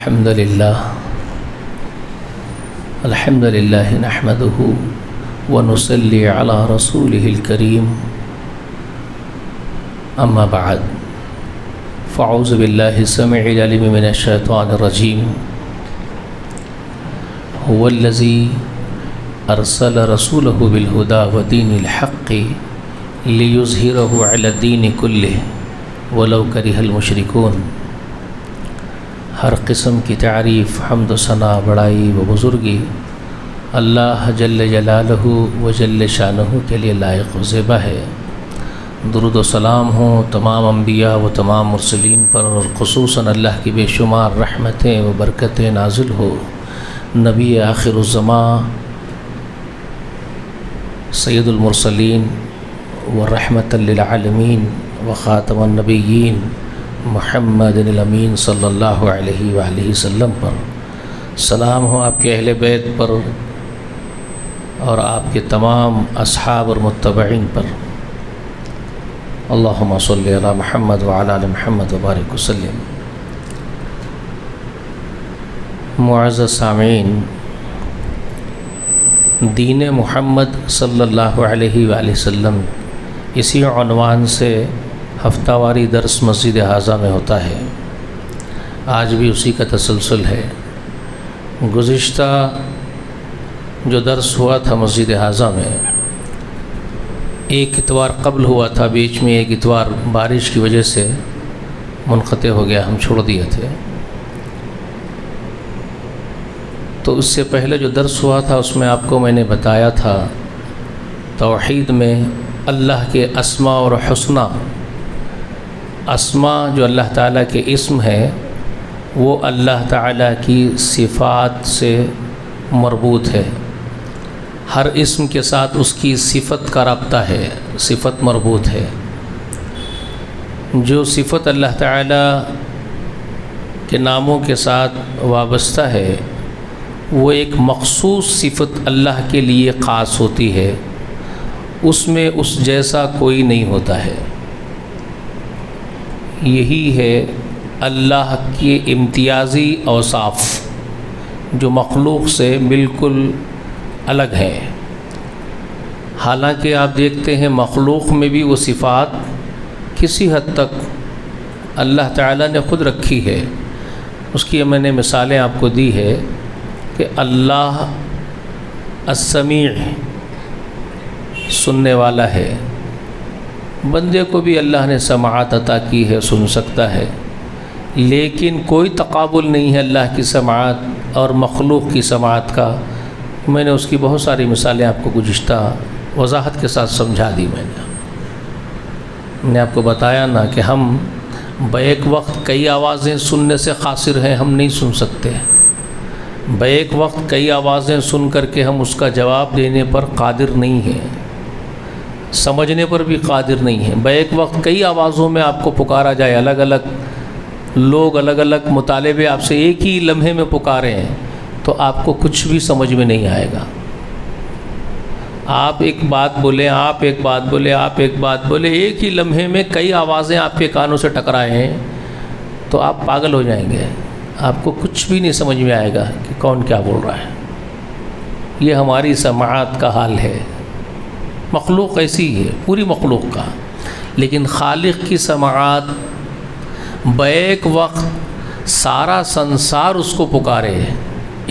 الحمد لله نحمده ونصلي على رسوله الكريم أما بعد فأعوذ بالله السميع العليم من الشيطان الرجيم هو الذي أرسل رسوله بالهدى ودين الحق ليظهره على الدين كله ولو كره المشركون۔ ہر قسم کی تعریف، حمد و ثنا، بڑائی و بزرگی اللہ جل جلالہ و جل شانہ کے لیے لائق و زیبا ہے۔ درود و سلام ہوں تمام انبیاء و تمام مرسلین پر، اور خصوصاً اللہ کی بے شمار رحمتیں و برکتیں نازل ہو نبی آخر الزمان سید المرسلین و رحمت للعالمین و خاتم النبیین محمد الامین صلی اللہ علیہ وآلہ وسلم پر۔ سلام ہو آپ کے اہل بیت پر اور آپ کے تمام اصحاب اور متبعین پر۔ اللہم صلی علی محمد وعلی آل محمد وبارک وسلم۔ معزز سامعین، دین محمد صلی اللہ علیہ وآلہ وسلم اسی عنوان سے ہفتہ واری درس مسجد حاضہ میں ہوتا ہے۔ آج بھی اسی کا تسلسل ہے۔ گزشتہ جو درس ہوا تھا مسجد حاضہ میں، ایک اتوار قبل ہوا تھا، بیچ میں ایک اتوار بارش کی وجہ سے منقطع ہو گیا، ہم چھوڑ دیے تھے۔ تو اس سے پہلے جو درس ہوا تھا اس میں آپ کو میں نے بتایا تھا توحید میں اللہ کے اسماء اور حسنہ، اسماء جو اللہ تعالیٰ کے اسم ہیں وہ اللہ تعالیٰ کی صفات سے مربوط ہے۔ ہر اسم کے ساتھ اس کی صفت کا رابطہ ہے، صفت مربوط ہے۔ جو صفت اللہ تعالیٰ کے ناموں کے ساتھ وابستہ ہے وہ ایک مخصوص صفت اللہ کے لیے خاص ہوتی ہے، اس میں اس جیسا کوئی نہیں ہوتا ہے۔ یہی ہے اللہ کے امتیازی اوصاف جو مخلوق سے بالکل الگ ہے۔ حالانکہ آپ دیکھتے ہیں مخلوق میں بھی وہ صفات کسی حد تک اللہ تعالیٰ نے خود رکھی ہے۔ اس کی میں نے مثالیں آپ کو دی ہے کہ اللہ السمیع سننے والا ہے، بندے کو بھی اللہ نے سماعت عطا کی ہے، سن سکتا ہے، لیکن کوئی تقابل نہیں ہے اللہ کی سماعت اور مخلوق کی سماعت کا۔ میں نے اس کی بہت ساری مثالیں آپ کو گزشتہ وضاحت کے ساتھ سمجھا دی۔ میں نے آپ کو بتایا نا کہ ہم بیک وقت کئی آوازیں سننے سے قاصر ہیں، ہم نہیں سن سکتے۔ بیک وقت کئی آوازیں سن کر کے ہم اس کا جواب دینے پر قادر نہیں ہیں، سمجھنے پر بھی قادر نہیں ہیں۔ بیک وقت کئی آوازوں میں آپ کو پکارا جائے، الگ الگ لوگ الگ الگ مطالبے آپ سے ایک ہی لمحے میں پکارے ہیں تو آپ کو کچھ بھی سمجھ میں نہیں آئے گا۔ آپ ایک بات بولیں، آپ ایک بات بولیں، آپ ایک بات بولیں، ایک ہی لمحے میں کئی آوازیں آپ کے کانوں سے ٹکرائے ہیں تو آپ پاگل ہو جائیں گے، آپ کو کچھ بھی نہیں سمجھ میں آئے گا کہ کون کیا بول رہا ہے۔ یہ ہماری سماعت کا حال ہے۔ مخلوق ایسی ہے، پوری مخلوق کا، لیکن خالق کی سماعت بیک وقت سارا سنسار اس کو پکارے،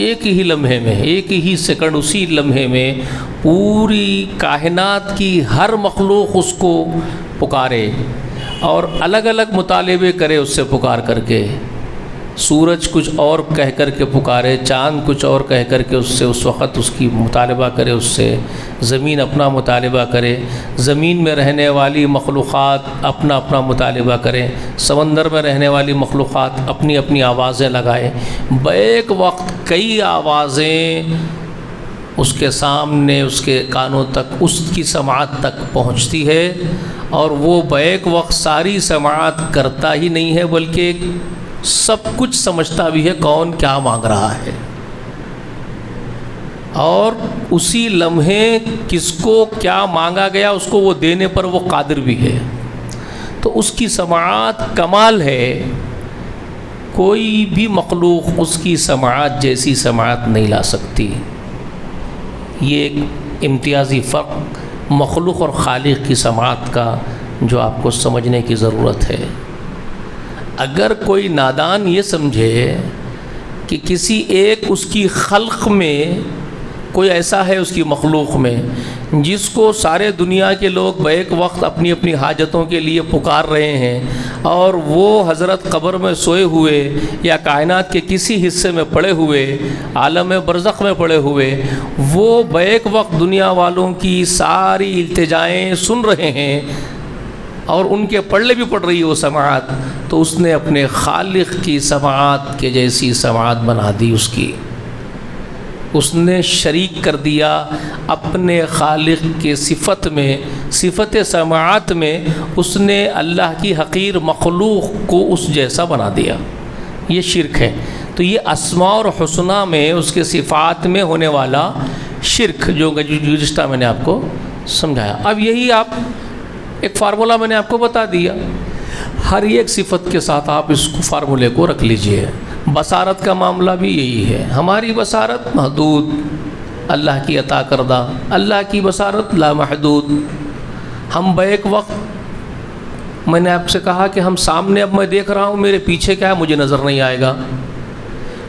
ایک ہی لمحے میں، ایک ہی سیکنڈ، اسی لمحے میں پوری کائنات کی ہر مخلوق اس کو پکارے اور الگ الگ مطالبے کرے اس سے پکار کر کے۔ سورج کچھ اور کہہ کر کے پکارے، چاند کچھ اور کہہ کر کے اس سے اس وقت اس کی مطالبہ کرے، اس سے زمین اپنا مطالبہ کرے، زمین میں رہنے والی مخلوقات اپنا اپنا مطالبہ کریں، سمندر میں رہنے والی مخلوقات اپنی اپنی آوازیں لگائیں۔ بیک وقت کئی آوازیں اس کے سامنے، اس کے کانوں تک، اس کی سماعت تک پہنچتی ہے، اور وہ بیک وقت ساری سماعت کرتا ہی نہیں ہے بلکہ سب کچھ سمجھتا بھی ہے کون کیا مانگ رہا ہے، اور اسی لمحے کس کو کیا مانگا گیا اس کو وہ دینے پر وہ قادر بھی ہے۔ تو اس کی سماعت کمال ہے، کوئی بھی مخلوق اس کی سماعت جیسی سماعت نہیں لا سکتی۔ یہ ایک امتیازی فرق مخلوق اور خالق کی سماعت کا جو آپ کو سمجھنے کی ضرورت ہے۔ اگر کوئی نادان یہ سمجھے کہ کسی ایک اس کی خلق میں کوئی ایسا ہے اس کی مخلوق میں جس کو سارے دنیا کے لوگ بیک وقت اپنی اپنی حاجتوں کے لیے پکار رہے ہیں، اور وہ حضرت قبر میں سوئے ہوئے یا کائنات کے کسی حصے میں پڑے ہوئے، عالم برزخ میں پڑے ہوئے، وہ بیک وقت دنیا والوں کی ساری التجائیں سن رہے ہیں اور ان کے پلے بھی پڑ رہی ہے وہ سماعت، تو اس نے اپنے خالق کی سماعت کے جیسی سماعت بنا دی۔ اس نے شریک کر دیا اپنے خالق کے صفت میں، صفت سماعت میں اس نے اللہ کی حقیر مخلوق کو اس جیسا بنا دیا۔ یہ شرک ہے۔ تو یہ اسماء اور حسنہ میں اس کے صفات میں ہونے والا شرک جو گزشتہ میں نے آپ کو سمجھایا۔ اب یہی آپ ایک فارمولہ میں نے آپ کو بتا دیا، ہر ایک صفت کے ساتھ آپ اس فارمولے کو رکھ لیجئے۔ بصارت کا معاملہ بھی یہی ہے، ہماری بصارت محدود، اللہ کی عطا کردہ، اللہ کی بصارت لامحدود۔ ہم بیک وقت، میں نے آپ سے کہا کہ ہم سامنے اب میں دیکھ رہا ہوں، میرے پیچھے کیا ہے مجھے نظر نہیں آئے گا،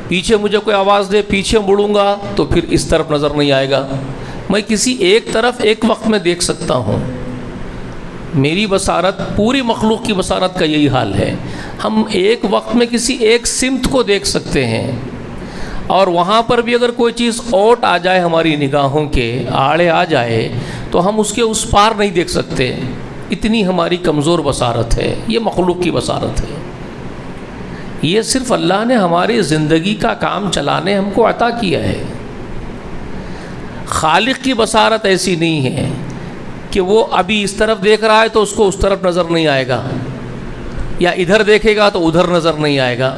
پیچھے مجھے کوئی آواز دے پیچھے مڑوں گا تو پھر اس طرف نظر نہیں آئے گا۔ میں کسی ایک طرف ایک وقت میں دیکھ سکتا ہوں، میری بصارت، پوری مخلوق کی بصارت کا یہی حال ہے۔ ہم ایک وقت میں کسی ایک سمت کو دیکھ سکتے ہیں، اور وہاں پر بھی اگر کوئی چیز اوٹ آ جائے ہماری نگاہوں کے آڑے آ جائے تو ہم اس کے اس پار نہیں دیکھ سکتے، اتنی ہماری کمزور بصارت ہے۔ یہ مخلوق کی بصارت ہے، یہ صرف اللہ نے ہماری زندگی کا کام چلانے ہم کو عطا کیا ہے۔ خالق کی بصارت ایسی نہیں ہے کہ وہ ابھی اس طرف دیکھ رہا ہے تو اس کو اس طرف نظر نہیں آئے گا، یا ادھر دیکھے گا تو ادھر نظر نہیں آئے گا،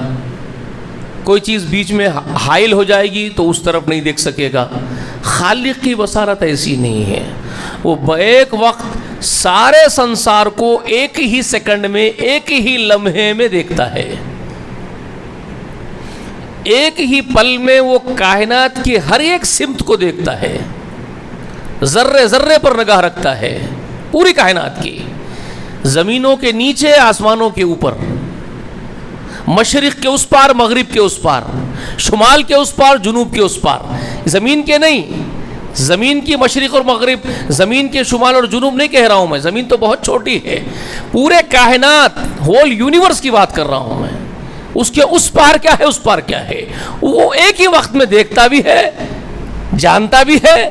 کوئی چیز بیچ میں حائل ہو جائے گی تو اس طرف نہیں دیکھ سکے گا۔ خالق کی بصارت ایسی نہیں ہے، وہ بیک وقت سارے سنسار کو ایک ہی سیکنڈ میں، ایک ہی لمحے میں دیکھتا ہے، ایک ہی پل میں وہ کائنات کی ہر ایک سمت کو دیکھتا ہے، ذرے ذرے پر نگاہ رکھتا ہے، پوری کائنات کی، زمینوں کے نیچے آسمانوں کے اوپر، مشرق کے اس پار مغرب کے اس پار، شمال کے اس پار جنوب کے اس پار، زمین کے نہیں، زمین کی مشرق اور مغرب، زمین کے شمال اور جنوب نہیں کہہ رہا ہوں میں، زمین تو بہت چھوٹی ہے، پورے کائنات، ہول یونیورس کی بات کر رہا ہوں میں، اس کے اس پار کیا ہے اس پار کیا ہے، وہ ایک ہی وقت میں دیکھتا بھی ہے، جانتا بھی ہے،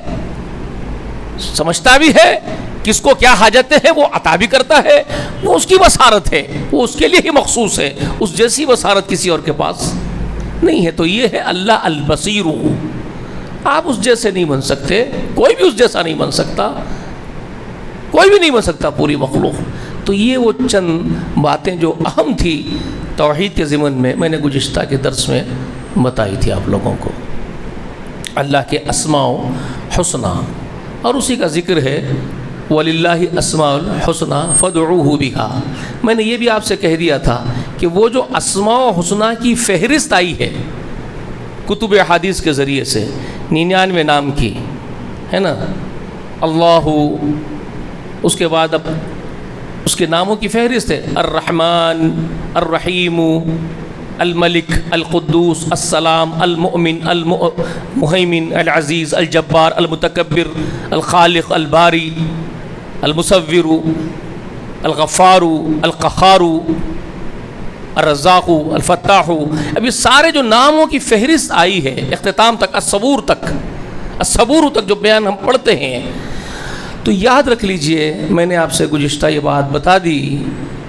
سمجھتا بھی ہے، کس کو کیا حاجتیں ہیں وہ عطا بھی کرتا ہے، وہ اس کی بصارت ہے، وہ اس کے لیے ہی مخصوص ہے، اس جیسی بصارت کسی اور کے پاس نہیں ہے۔ تو یہ ہے اللہ البصیر، آپ اس جیسے نہیں بن سکتے، کوئی بھی اس جیسا نہیں بن سکتا، کوئی بھی نہیں بن سکتا پوری مخلوق۔ تو یہ وہ چند باتیں جو اہم تھی توحید کے ضمن میں نے گزشتہ کے درس میں بتائی تھی آپ لوگوں کو۔ اللہ کے اسماء و حسنہ، اور اسی کا ذکر ہے وَلِلَّهِ أَسْمَاءُ الْحُسْنَى فَادْعُوهُ بِهَا۔ میں نے یہ بھی آپ سے کہہ دیا تھا کہ وہ جو اسماء و حسنہ کی فہرست آئی ہے کتب احادیث کے ذریعے سے، 99 نام کی ہے نا، اللہ، اس کے بعد اب اس کے ناموں کی فہرست ہے، الرحمن، الرحیم، الملک، القدوس، السلام، المؤمن، المہیمن، العزیز، الجبار، المتکبر، الخالق، الباری، المصور، الغفار، القہار، الرزاق، الفتاح۔ اب یہ سارے جو ناموں کی فہرست آئی ہے اختتام تک، الصبور تک جو بیان ہم پڑھتے ہیں، تو یاد رکھ لیجئے، میں نے آپ سے گزشتہ یہ بات بتا دی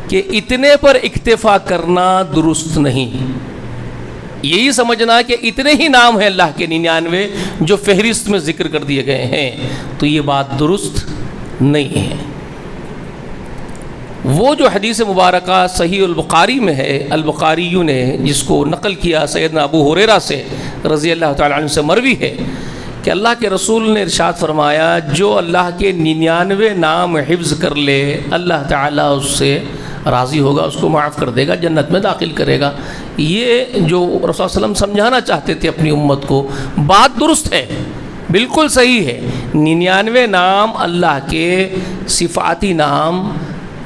کہ اتنے پر اکتفا کرنا درست نہیں، یہی سمجھنا کہ اتنے ہی نام ہیں اللہ کے 99 جو فہرست میں ذکر کر دیے گئے ہیں، تو یہ بات درست نہیں ہے۔ وہ جو حدیث مبارکہ صحیح البخاری میں ہے، البخاریوں نے جس کو نقل کیا سیدنا ابو ہریرہ سے رضی اللہ تعالیٰ عنہ سے مروی ہے کہ اللہ کے رسول نے ارشاد فرمایا، جو اللہ کے 99 نام حفظ کر لے اللہ تعالیٰ اس سے راضی ہوگا اس کو معاف کر دے گا، جنت میں داخل کرے گا۔ یہ جو رسول صلی اللہ علیہ وسلم سمجھانا چاہتے تھے اپنی امت کو، بات درست ہے، بالکل صحیح ہے۔ 99 نام اللہ کے صفاتی نام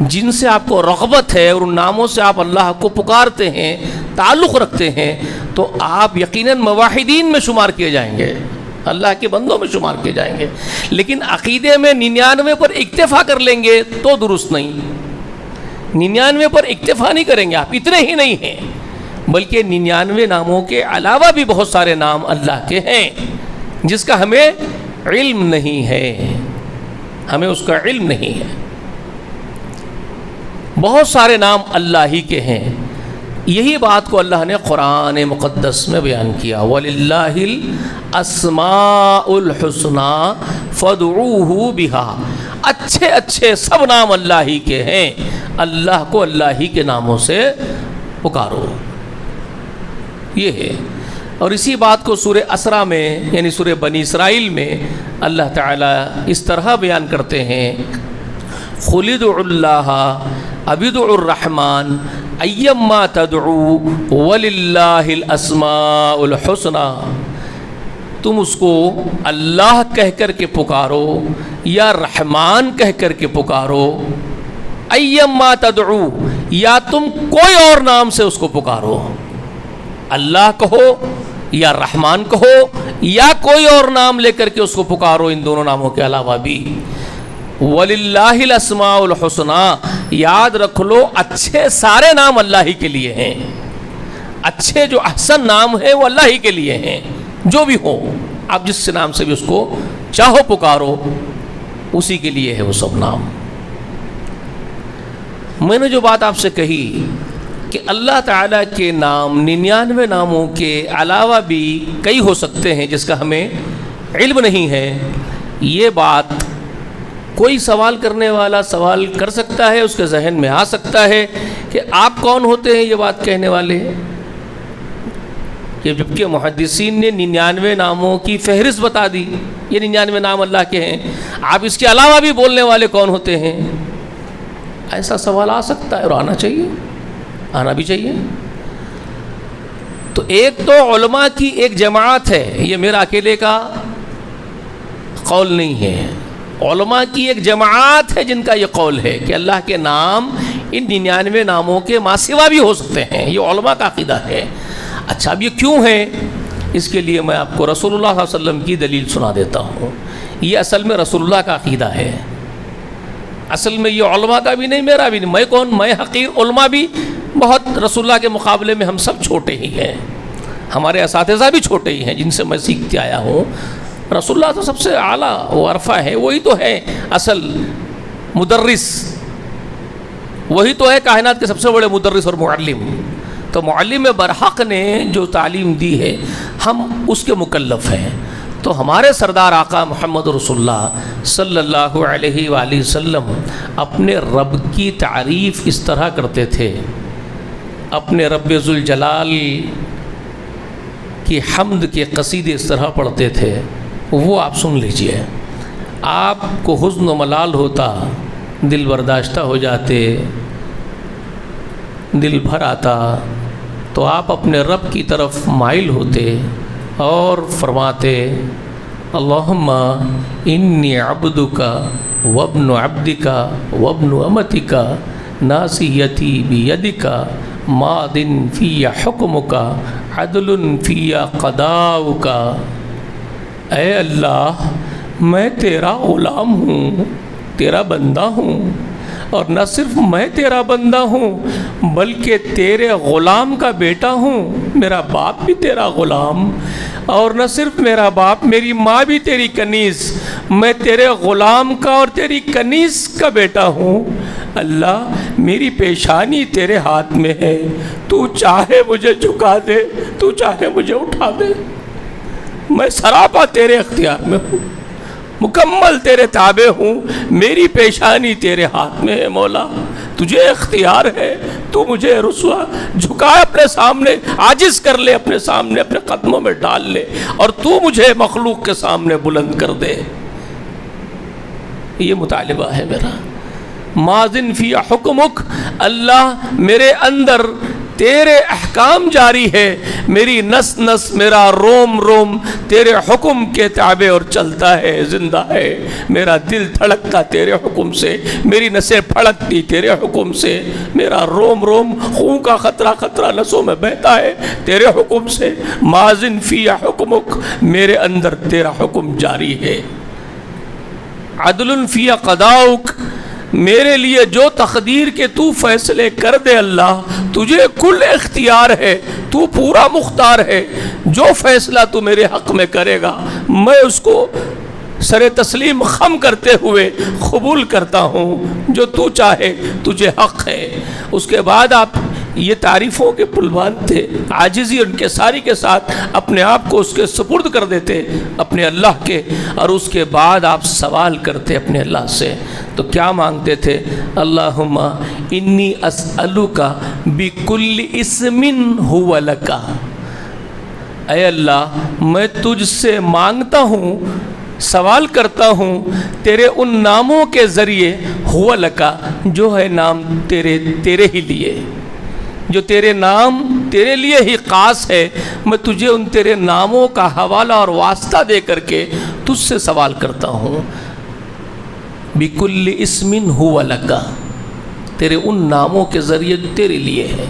جن سے آپ کو رغبت ہے اور ان ناموں سے آپ اللہ کو پکارتے ہیں، تعلق رکھتے ہیں، تو آپ یقیناً موحدین میں شمار کیے جائیں گے، اللہ کے بندوں میں شمار کیے جائیں گے۔ لیکن عقیدے میں 99 پر اکتفا کر لیں گے تو درست نہیں۔ 99 پر اکتفا نہیں کریں گے، آپ اتنے ہی نہیں ہیں، بلکہ 99 ناموں کے علاوہ بھی بہت سارے نام اللہ کے ہیں جس کا ہمیں علم نہیں ہے، ہمیں اس کا علم نہیں ہے۔ بہت سارے نام اللہ ہی کے ہیں۔ یہی بات کو اللہ نے قرآن مقدس میں بیان کیا، وَلِلَّهِ الْأَسْمَاءُ الْحُسْنَى فَادْعُوهُ بِهَا، اچھے اچھے سب نام اللہ ہی کے ہیں، اللہ کو اللہ ہی کے ناموں سے پکارو۔ یہ ہے، اور اسی بات کو سورہ اسرا میں یعنی سورہ بنی اسرائیل میں اللہ تعالیٰ اس طرح بیان کرتے ہیں، قُلِ ادْعُوا اللَّهَ أَوِ ادْعُوا الرَّحْمَنَ ایما تدعو وللہ الاسماء الحسنى، تم اس کو اللہ کہہ کر کے پکارو یا رحمان کہہ کر کے پکارو، ایما تدعو، یا تم کوئی اور نام سے اس کو پکارو، اللہ کہو یا رحمان کہو یا کوئی اور نام لے کر کے اس کو پکارو، ان دونوں ناموں کے علاوہ بھی۔ وَلِلَّهِ الْأَسْمَاءُ الْحُسْنَى، یاد رکھ لو اچھے سارے نام اللہ ہی کے لیے ہیں، اچھے جو احسن نام ہیں وہ اللہ ہی کے لیے ہیں، جو بھی ہو آپ جس سے نام سے بھی اس کو چاہو پکارو، اسی کے لیے ہے وہ سب نام۔ میں نے جو بات آپ سے کہی کہ اللہ تعالیٰ کے نام 99 ناموں کے علاوہ بھی کئی ہو سکتے ہیں جس کا ہمیں علم نہیں ہے، یہ بات کوئی سوال کرنے والا سوال کر سکتا ہے، اس کے ذہن میں آ سکتا ہے کہ آپ کون ہوتے ہیں یہ بات کہنے والے، کہ جبکہ محدثین نے 99 ناموں کی فہرست بتا دی، یہ 99 نام اللہ کے ہیں، آپ اس کے علاوہ بھی بولنے والے کون ہوتے ہیں؟ ایسا سوال آ سکتا ہے اور آنا چاہیے، آنا بھی چاہیے۔ تو ایک تو علماء کی ایک جماعت ہے، یہ میرا اکیلے کا قول نہیں ہے، علماء کی ایک جماعت ہے جن کا یہ قول ہے کہ اللہ کے نام ان 99 ناموں کے ماں سوا بھی ہو سکتے ہیں، یہ علماء کا عقیدہ ہے۔ اچھا اب یہ کیوں ہے؟ اس کے لیے میں آپ کو رسول اللہ صلی اللہ علیہ وسلم کی دلیل سنا دیتا ہوں۔ یہ اصل میں رسول اللہ کا عقیدہ ہے، اصل میں یہ علماء کا بھی نہیں، میرا بھی نہیں، میں کون، میں حقیر، علماء بھی بہت رسول اللہ کے مقابلے میں ہم سب چھوٹے ہی ہیں، ہمارے اساتذہ بھی چھوٹے ہی ہیں جن سے میں سیکھتے آیا ہوں۔ رسول اللہ تو سب سے اعلیٰ و عرفہ ہے، وہی تو ہے اصل مدرس، وہی تو ہے کائنات کے سب سے بڑے مدرس اور معلم۔ تو معلم برحق نے جو تعلیم دی ہے ہم اس کے مکلف ہیں۔ تو ہمارے سردار آقا محمد رسول اللہ صلی اللہ علیہ وآلہ وسلم اپنے رب کی تعریف اس طرح کرتے تھے، اپنے رب ذوالجلال کی حمد کے قصیدے اس طرح پڑھتے تھے، وہ آپ سن لیجئے، آپ کو حزن و ملال ہوتا، دل برداشتہ ہو جاتے، دل بھر آتا، تو آپ اپنے رب کی طرف مائل ہوتے اور فرماتے، اللہم انی عبدک وابن عبدک وابن امتک ناصیتی بیدک ماض فی حکمک عدل فی قضاؤک۔ اے اللہ میں تیرا غلام ہوں، تیرا بندہ ہوں، اور نہ صرف میں تیرا بندہ ہوں بلکہ تیرے غلام کا بیٹا ہوں، میرا باپ بھی تیرا غلام، اور نہ صرف میرا باپ، میری ماں بھی تیری کنیز، میں تیرے غلام کا اور تیری کنیز کا بیٹا ہوں۔ اللہ میری پیشانی تیرے ہاتھ میں ہے، تو چاہے مجھے جھکا دے، تو چاہے مجھے اٹھا دے، میں سراپا تیرے اختیار میں ہوں، مکمل تیرے تابع ہوں، میری پیشانی تیرے ہاتھ میں ہے مولا، تجھے اختیار ہے، تو مجھے رسوا جھکا اپنے سامنے، عاجز کر لے اپنے سامنے، اپنے قدموں میں ڈال لے، اور تو مجھے مخلوق کے سامنے بلند کر دے۔ یہ مطالبہ ہے میرا، ماضٍ فی حکمک، اللہ میرے اندر تیرے احکام جاری ہے، میری نس نس میرا روم روم تیرے حکم کے تابع اور چلتا ہے، زندہ ہے، میرا دل دھڑکتا تیرے حکم سے، میری نسیں پھڑکتی تیرے حکم سے، میرا روم روم خون کا قطرہ قطرہ نسوں میں بہتا ہے تیرے حکم سے، ماضٍ فی حکمک، میرے اندر تیرا حکم جاری ہے، عدل فی قضاؤک، میرے لیے جو تقدیر کے تو فیصلے کر دے اللہ، تجھے کل اختیار ہے، تو پورا مختار ہے، جو فیصلہ تو میرے حق میں کرے گا میں اس کو سر تسلیم خم کرتے ہوئے قبول کرتا ہوں، جو تو چاہے تجھے حق ہے۔ اس کے بعد آپ یہ تعریفوں کے پلوان تھے، عاجزی ان کے ساری کے ساتھ اپنے آپ کو اس کے سپرد کر دیتے اپنے اللہ کے، اور اس کے بعد آپ سوال کرتے اپنے اللہ سے، تو کیا مانگتے تھے؟ اللہم انی اسألک بکل اسم ہو لک، اے اللہ میں تجھ سے مانگتا ہوں، سوال کرتا ہوں تیرے ان ناموں کے ذریعے، ہو لکا جو ہے نام تیرے ہی لیے، جو تیرے نام تیرے لیے ہی خاص ہے، میں تجھے ان تیرے ناموں کا حوالہ اور واسطہ دے کر کے تجھ سے سوال کرتا ہوں، بکل اسم ہو لکا، تیرے ان ناموں کے ذریعے تیرے لیے ہے۔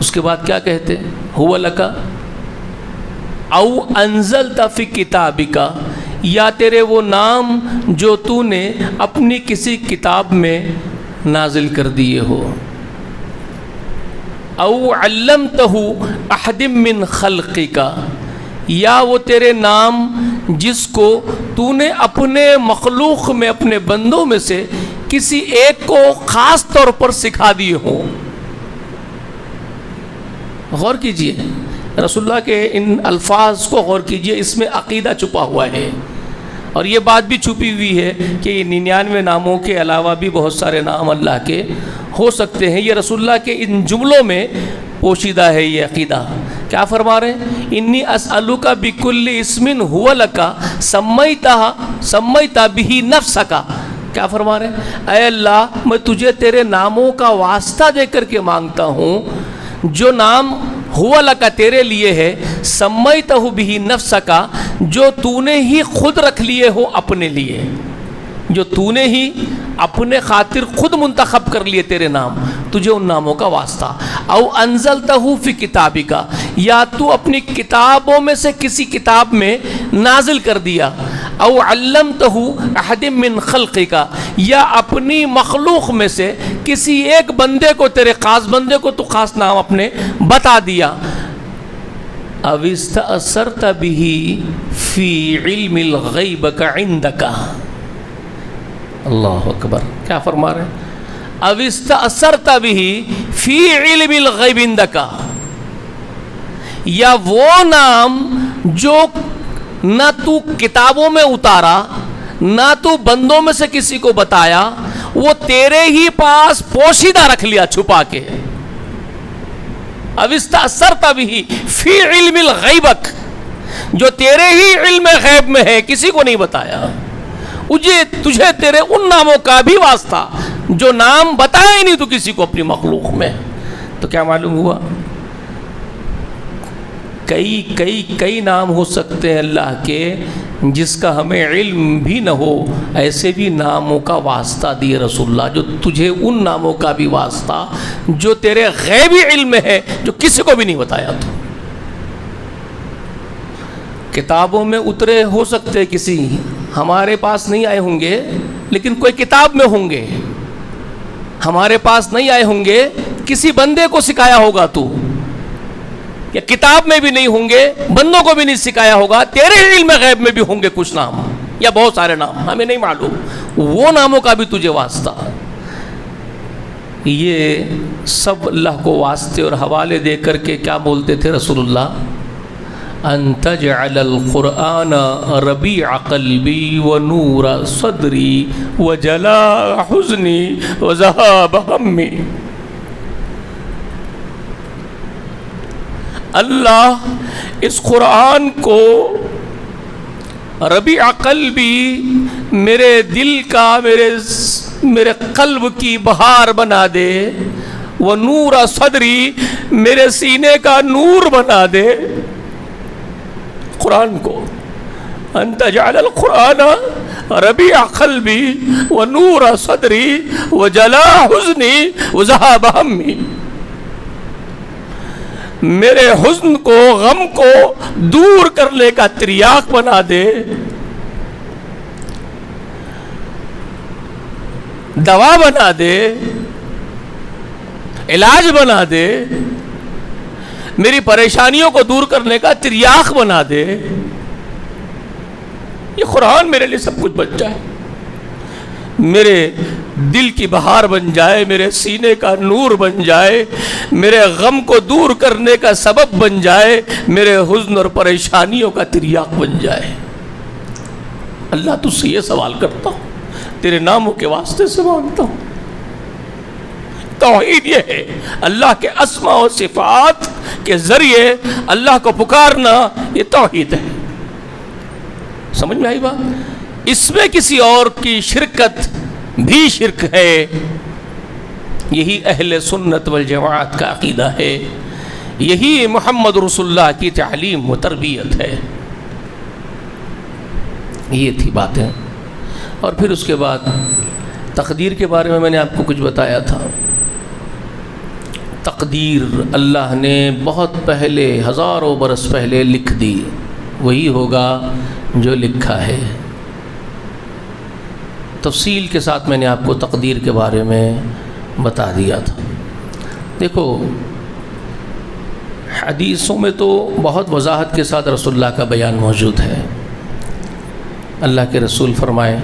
اس کے بعد کیا کہتے؟ ہو لکا او انزلت فی کتابک، یا تیرے وہ نام جو تو نے اپنی کسی کتاب میں نازل کر دیے ہو، او علمتہ احد من خلقک، یا وہ تیرے نام جس کو تو نے اپنے مخلوق میں اپنے بندوں میں سے کسی ایک کو خاص طور پر سکھا دیے ہوں۔ غور کیجئے رسول اللہ کے ان الفاظ کو، غور کیجئے، اس میں عقیدہ چھپا ہوا ہے، اور یہ بات بھی چھپی ہوئی ہے کہ 99 ناموں کے علاوہ بھی بہت سارے نام اللہ کے ہو سکتے ہیں۔ یہ رسول اللہ کے ان جملوں میں پوشیدہ ہے یہ عقیدہ۔ کیا فرما رہے ہیں؟ انی اسألک بکل اسم ہو لک سمیت بہ نفسک، کیا فرما رہے ہیں؟ اے اللہ میں تجھے تیرے ناموں کا واسطہ دے کر کے مانگتا ہوں، جو نام ہوا لکا تیرے لیے ہے، سمیتہ بہ نفسک، جو تو نے ہی خود رکھ لیے ہو اپنے لیے، جو تو نے ہی اپنے خاطر خود منتخب کر لیے تیرے نام، تجھے ان ناموں کا واسطہ، او انزلتہ فی کتابک، یا تو اپنی کتابوں میں سے کسی کتاب میں نازل کر دیا، او علمتہ احد من خلقک، یا اپنی مخلوق میں سے کسی ایک بندے کو، تیرے خاص بندے کو تو خاص نام اپنے بتا دیا، او استأثرت بہ فی علم الغیب عندک، اللہ اکبر، کیا فرما رہے ہیں؟ او استأثرت بہ فی علم الغیب عندک، یا وہ نام جو نہ تو کتابوں میں اتارا، نہ تو بندوں میں سے کسی کو بتایا، وہ تیرے ہی پاس پوشیدہ رکھ لیا چھپا کے، او استأثرت بہ فی علم الغیبک، جو تیرے ہی علم غیب میں ہے، کسی کو نہیں بتایا، تجھے تیرے ان ناموں کا بھی واسطہ جو نام بتایا ہی نہیں تو کسی کو اپنی مخلوق میں۔ تو کیا معلوم ہوا؟ کئی نام ہو سکتے ہیں اللہ کے جس کا ہمیں علم بھی نہ ہو، ایسے بھی ناموں کا واسطہ دیے رسول اللہ، جو تجھے ان ناموں کا بھی واسطہ جو تیرے غیبی علم میں ہے، جو کسی کو بھی نہیں بتایا۔ تو کتابوں میں اترے ہو سکتے، کسی ہمارے پاس نہیں آئے ہوں گے لیکن کوئی کتاب میں ہوں گے، ہمارے پاس نہیں آئے ہوں گے، کسی بندے کو سکھایا ہوگا تو، یا کتاب میں بھی نہیں ہوں گے، بندوں کو بھی نہیں سکھایا ہوگا، تیرے علم غیب میں بھی ہوں گے کچھ نام یا بہت سارے نام، ہمیں نہیں معلوم، وہ ناموں کا بھی تجھے واسطہ۔ یہ سب اللہ کو واسطے اور حوالے دے کر کے کیا بولتے تھے رسول اللہ؟ ان تجعل القرآن ربیع قلبی ونور صدری وجلاء حزنی وذہاب ہمی۔ اللہ اس قرآن کو ربیع قلبی، میرے دل کا، میرے میرے قلب کی بہار بنا دے، وہ نور صدری، میرے سینے کا نور بنا دے قرآن کو۔ انت جعل القرآن ربیع قلبی ونور صدری وجلاء حزنی وذہاب ہمی، میرے حزن کو، غم کو دور کرنے کا تریاق بنا دے، دوا بنا دے، علاج بنا دے، میری پریشانیوں کو دور کرنے کا تریاق بنا دے۔ یہ قرآن میرے لیے سب کچھ بن جائے، میرے دل کی بہار بن جائے، میرے سینے کا نور بن جائے، میرے غم کو دور کرنے کا سبب بن جائے، میرے حزن اور پریشانیوں کا تریاق بن جائے۔ اللہ تجھ سے یہ سوال کرتا ہوں، تیرے ناموں کے واسطے سے مانگتا ہوں۔ توحید یہ ہے، اللہ کے اسماء و صفات کے ذریعے اللہ کو پکارنا، یہ توحید ہے۔ سمجھ میں آئی بات؟ اس میں کسی اور کی شرکت بھی شرک ہے۔ یہی اہل سنت والجماعت کا عقیدہ ہے، یہی محمد رسول اللہ کی تعلیم و تربیت ہے۔ یہ تھی باتیں، اور پھر اس کے بعد تقدیر کے بارے میں نے آپ کو کچھ بتایا تھا۔ تقدیر اللہ نے بہت پہلے، ہزاروں برس پہلے لکھ دی، وہی ہوگا جو لکھا ہے۔ تفصیل کے ساتھ میں نے آپ کو تقدیر کے بارے میں بتا دیا تھا۔ دیکھو، حدیثوں میں تو بہت وضاحت کے ساتھ رسول اللہ کا بیان موجود ہے۔ اللہ کے رسول فرمائے،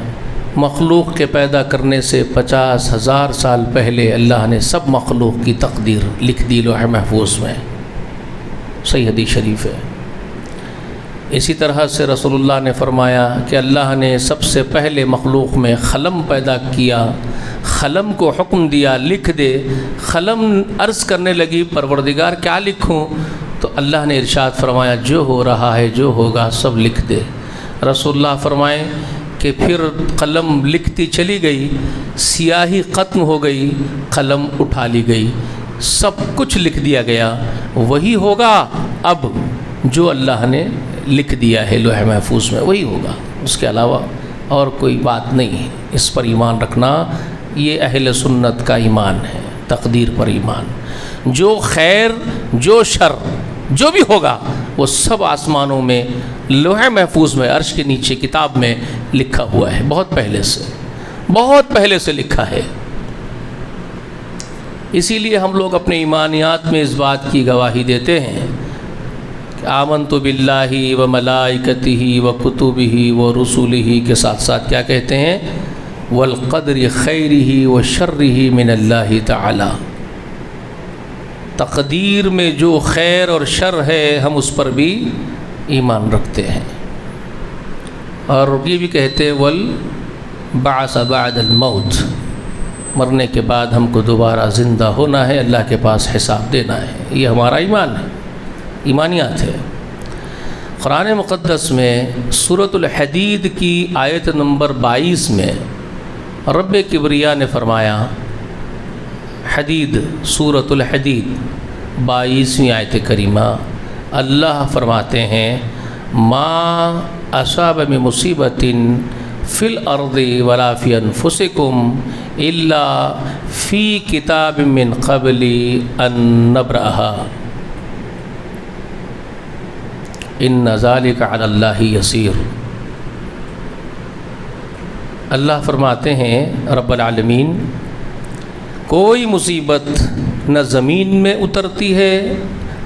مخلوق کے پیدا کرنے سے 50,000 سال پہلے اللہ نے سب مخلوق کی تقدیر لکھ دی لوح محفوظ میں۔ صحیح حدیث شریف ہے۔ اسی طرح سے رسول اللہ نے فرمایا کہ اللہ نے سب سے پہلے مخلوق میں قلم پیدا کیا، قلم کو حکم دیا لکھ دے۔ قلم عرض کرنے لگی پروردگار کیا لکھوں؟ تو اللہ نے ارشاد فرمایا جو ہو رہا ہے، جو ہوگا سب لکھ دے۔ رسول اللہ فرمائے کہ پھر قلم لکھتی چلی گئی، سیاہی ختم ہو گئی، قلم اٹھا لی گئی، سب کچھ لکھ دیا گیا۔ وہی ہوگا اب جو اللہ نے لکھ دیا ہے لوح محفوظ میں، وہی ہوگا، اس کے علاوہ اور کوئی بات نہیں ہے۔ اس پر ایمان رکھنا یہ اہل سنت کا ایمان ہے، تقدیر پر ایمان۔ جو خیر، جو شر، جو بھی ہوگا وہ سب آسمانوں میں لوح محفوظ میں، عرش کے نیچے کتاب میں لکھا ہوا ہے، بہت پہلے سے لکھا ہے۔ اسی لیے ہم لوگ اپنے ایمانیات میں اس بات کی گواہی دیتے ہیں کہ آمنت باللہ و ملائکتہ و کتبہ و رسلہ کے ساتھ ساتھ کیا کہتے ہیں؟ والقدر خیرہ و شرہ من اللہ تعالی۔ تقدیر میں جو خیر اور شر ہے ہم اس پر بھی ایمان رکھتے ہیں، اور یہ بھی کہتے ہیں والبعث بعد الموت، مرنے کے بعد ہم کو دوبارہ زندہ ہونا ہے، اللہ کے پاس حساب دینا ہے۔ یہ ہمارا ایمان ہے، ایمانیات ہے۔ قرآن مقدس میں سورۃ الحدید کی آیت نمبر 22 میں رب کبریا نے فرمایا، حدید، سورۃ الحدید 22ویں آیت کریمہ، اللہ فرماتے ہیں ما اصاب من مصیبت فی الارض ولا فی انفسکم الا فی کتاب من قبل ان نبرأها ان ذلک علی اللہ یسیر۔ اللہ فرماتے ہیں رب العالمین، کوئی مصیبت نہ زمین میں اترتی ہے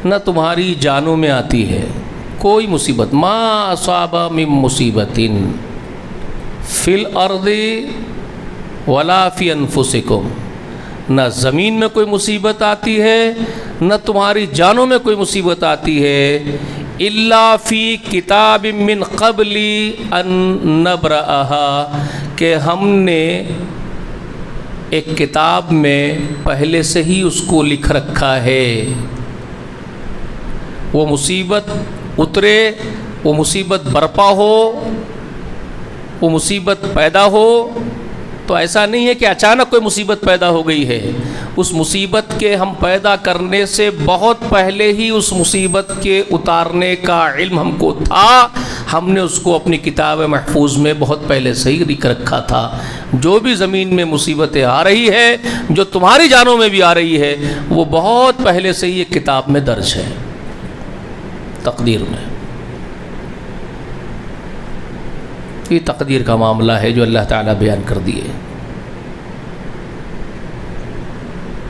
نہ تمہاری جانوں میں آتی ہے، کوئی مصیبت، ما اصاب من مصیبت فی الارض ولا فی انفسکم، نہ زمین میں کوئی مصیبت آتی ہے نہ تمہاری جانوں میں کوئی مصیبت آتی ہے، الا فی کتاب من قبل ان نبرأها، کہ ہم نے ایک کتاب میں پہلے سے ہی اس کو لکھ رکھا ہے۔ وہ مصیبت اترے، وہ مصیبت برپا ہو، وہ مصیبت پیدا ہو، تو ایسا نہیں ہے کہ اچانک کوئی مصیبت پیدا ہو گئی ہے، اس مصیبت کے ہم پیدا کرنے سے بہت پہلے ہی اس مصیبت کے اتارنے کا علم ہم کو تھا، ہم نے اس کو اپنی کتاب محفوظ میں بہت پہلے سے ہی لکھ رکھا تھا۔ جو بھی زمین میں مصیبتیں آ رہی ہے، جو تمہاری جانوں میں بھی آ رہی ہے، وہ بہت پہلے سے ہی یہ کتاب میں درج ہے، تقدیر میں۔ یہ تقدیر کا معاملہ ہے جو اللہ تعالیٰ بیان کر دیے،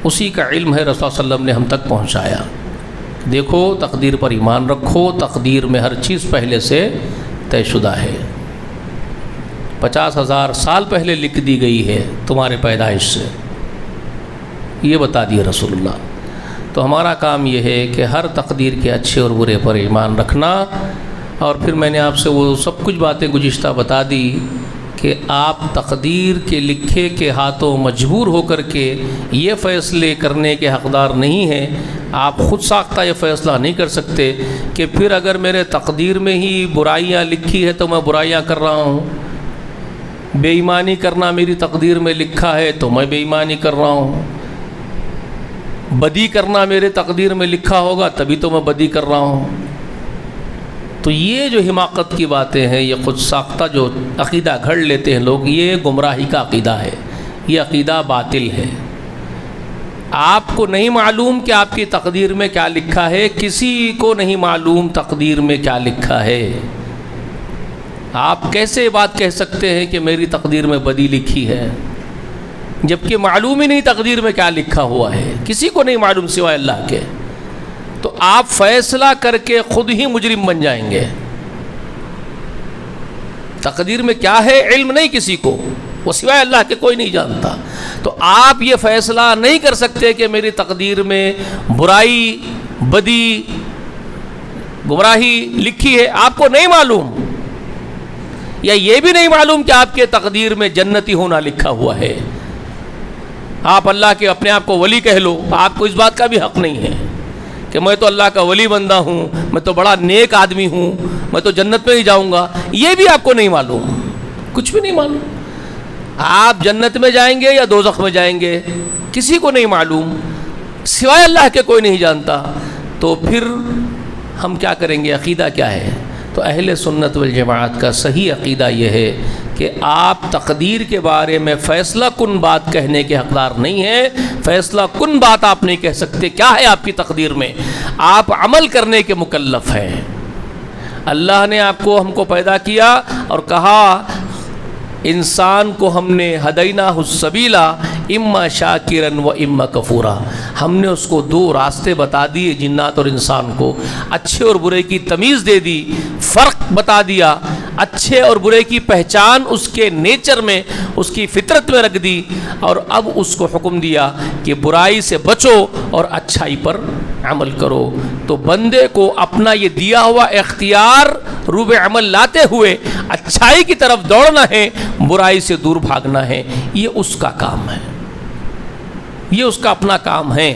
اسی کا علم ہے، رسول صلی اللہ علیہ وسلم نے ہم تک پہنچایا۔ دیکھو، تقدیر پر ایمان رکھو، تقدیر میں ہر چیز پہلے سے طے شدہ ہے، 50,000 سال پہلے لکھ دی گئی ہے تمہارے پیدائش سے، یہ بتا دیے رسول اللہ۔ تو ہمارا کام یہ ہے کہ ہر تقدیر کے اچھے اور برے پر ایمان رکھنا، اور پھر میں نے آپ سے وہ سب کچھ باتیں گزشتہ بتا دی کہ آپ تقدیر کے لکھے کے ہاتھوں مجبور ہو کر کے یہ فیصلے کرنے کے حقدار نہیں ہیں، آپ خود ساختہ یہ فیصلہ نہیں کر سکتے کہ پھر اگر میرے تقدیر میں ہی برائیاں لکھی ہے تو میں برائیاں کر رہا ہوں، بے ایمانی کرنا میری تقدیر میں لکھا ہے تو میں بے ایمانی کر رہا ہوں، بدی کرنا میرے تقدیر میں لکھا ہوگا تبھی تو میں بدی کر رہا ہوں۔ تو یہ جو حماقت کی باتیں ہیں، یہ خود ساختہ جو عقیدہ گھڑ لیتے ہیں لوگ، یہ گمراہی کا عقیدہ ہے، یہ عقیدہ باطل ہے۔ آپ کو نہیں معلوم کہ آپ کی تقدیر میں کیا لکھا ہے، کسی کو نہیں معلوم تقدیر میں کیا لکھا ہے۔ آپ کیسے یہ بات کہہ سکتے ہیں کہ میری تقدیر میں بدی لکھی ہے، جبکہ معلوم ہی نہیں تقدیر میں کیا لکھا ہوا ہے، کسی کو نہیں معلوم سوائے اللہ کے۔ تو آپ فیصلہ کر کے خود ہی مجرم بن جائیں گے۔ تقدیر میں کیا ہے علم نہیں کسی کو، وہ سوائے اللہ کے کوئی نہیں جانتا۔ تو آپ یہ فیصلہ نہیں کر سکتے کہ میری تقدیر میں برائی، بدی، گمراہی لکھی ہے، آپ کو نہیں معلوم، یا یہ بھی نہیں معلوم کہ آپ کے تقدیر میں جنتی ہونا لکھا ہوا ہے۔ آپ اللہ کے اپنے آپ کو ولی کہہ لو، آپ کو اس بات کا بھی حق نہیں ہے کہ میں تو اللہ کا ولی بندہ ہوں، میں تو بڑا نیک آدمی ہوں، میں تو جنت میں ہی جاؤں گا، یہ بھی آپ کو نہیں معلوم، کچھ بھی نہیں معلوم۔ آپ جنت میں جائیں گے یا دوزخ میں جائیں گے کسی کو نہیں معلوم، سوائے اللہ کے کوئی نہیں جانتا۔ تو پھر ہم کیا کریں گے؟ عقیدہ کیا ہے؟ تو اہل سنت والجماعت کا صحیح عقیدہ یہ ہے کہ آپ تقدیر کے بارے میں فیصلہ کن بات کہنے کے حقدار نہیں ہیں، فیصلہ کن بات آپ نہیں کہہ سکتے۔ کیا ہے آپ کی تقدیر میں؟ آپ عمل کرنے کے مکلف ہیں۔ اللہ نے آپ کو، ہم کو پیدا کیا اور کہا انسان کو ہم نے ہدیناہ السبیلا اما شاکرن و اما کفورا، ہم نے اس کو دو راستے بتا دیے، جنات اور انسان کو، اچھے اور برے کی تمیز دے دی، فرق بتا دیا، اچھے اور برے کی پہچان اس کے نیچر میں، اس کی فطرت میں رکھ دی، اور اب اس کو حکم دیا کہ برائی سے بچو اور اچھائی پر عمل کرو۔ تو بندے کو اپنا یہ دیا ہوا اختیار روب عمل لاتے ہوئے اچھائی کی طرف دوڑنا ہے، برائی سے دور بھاگنا ہے، یہ اس کا کام ہے، یہ اس کا اپنا کام ہے۔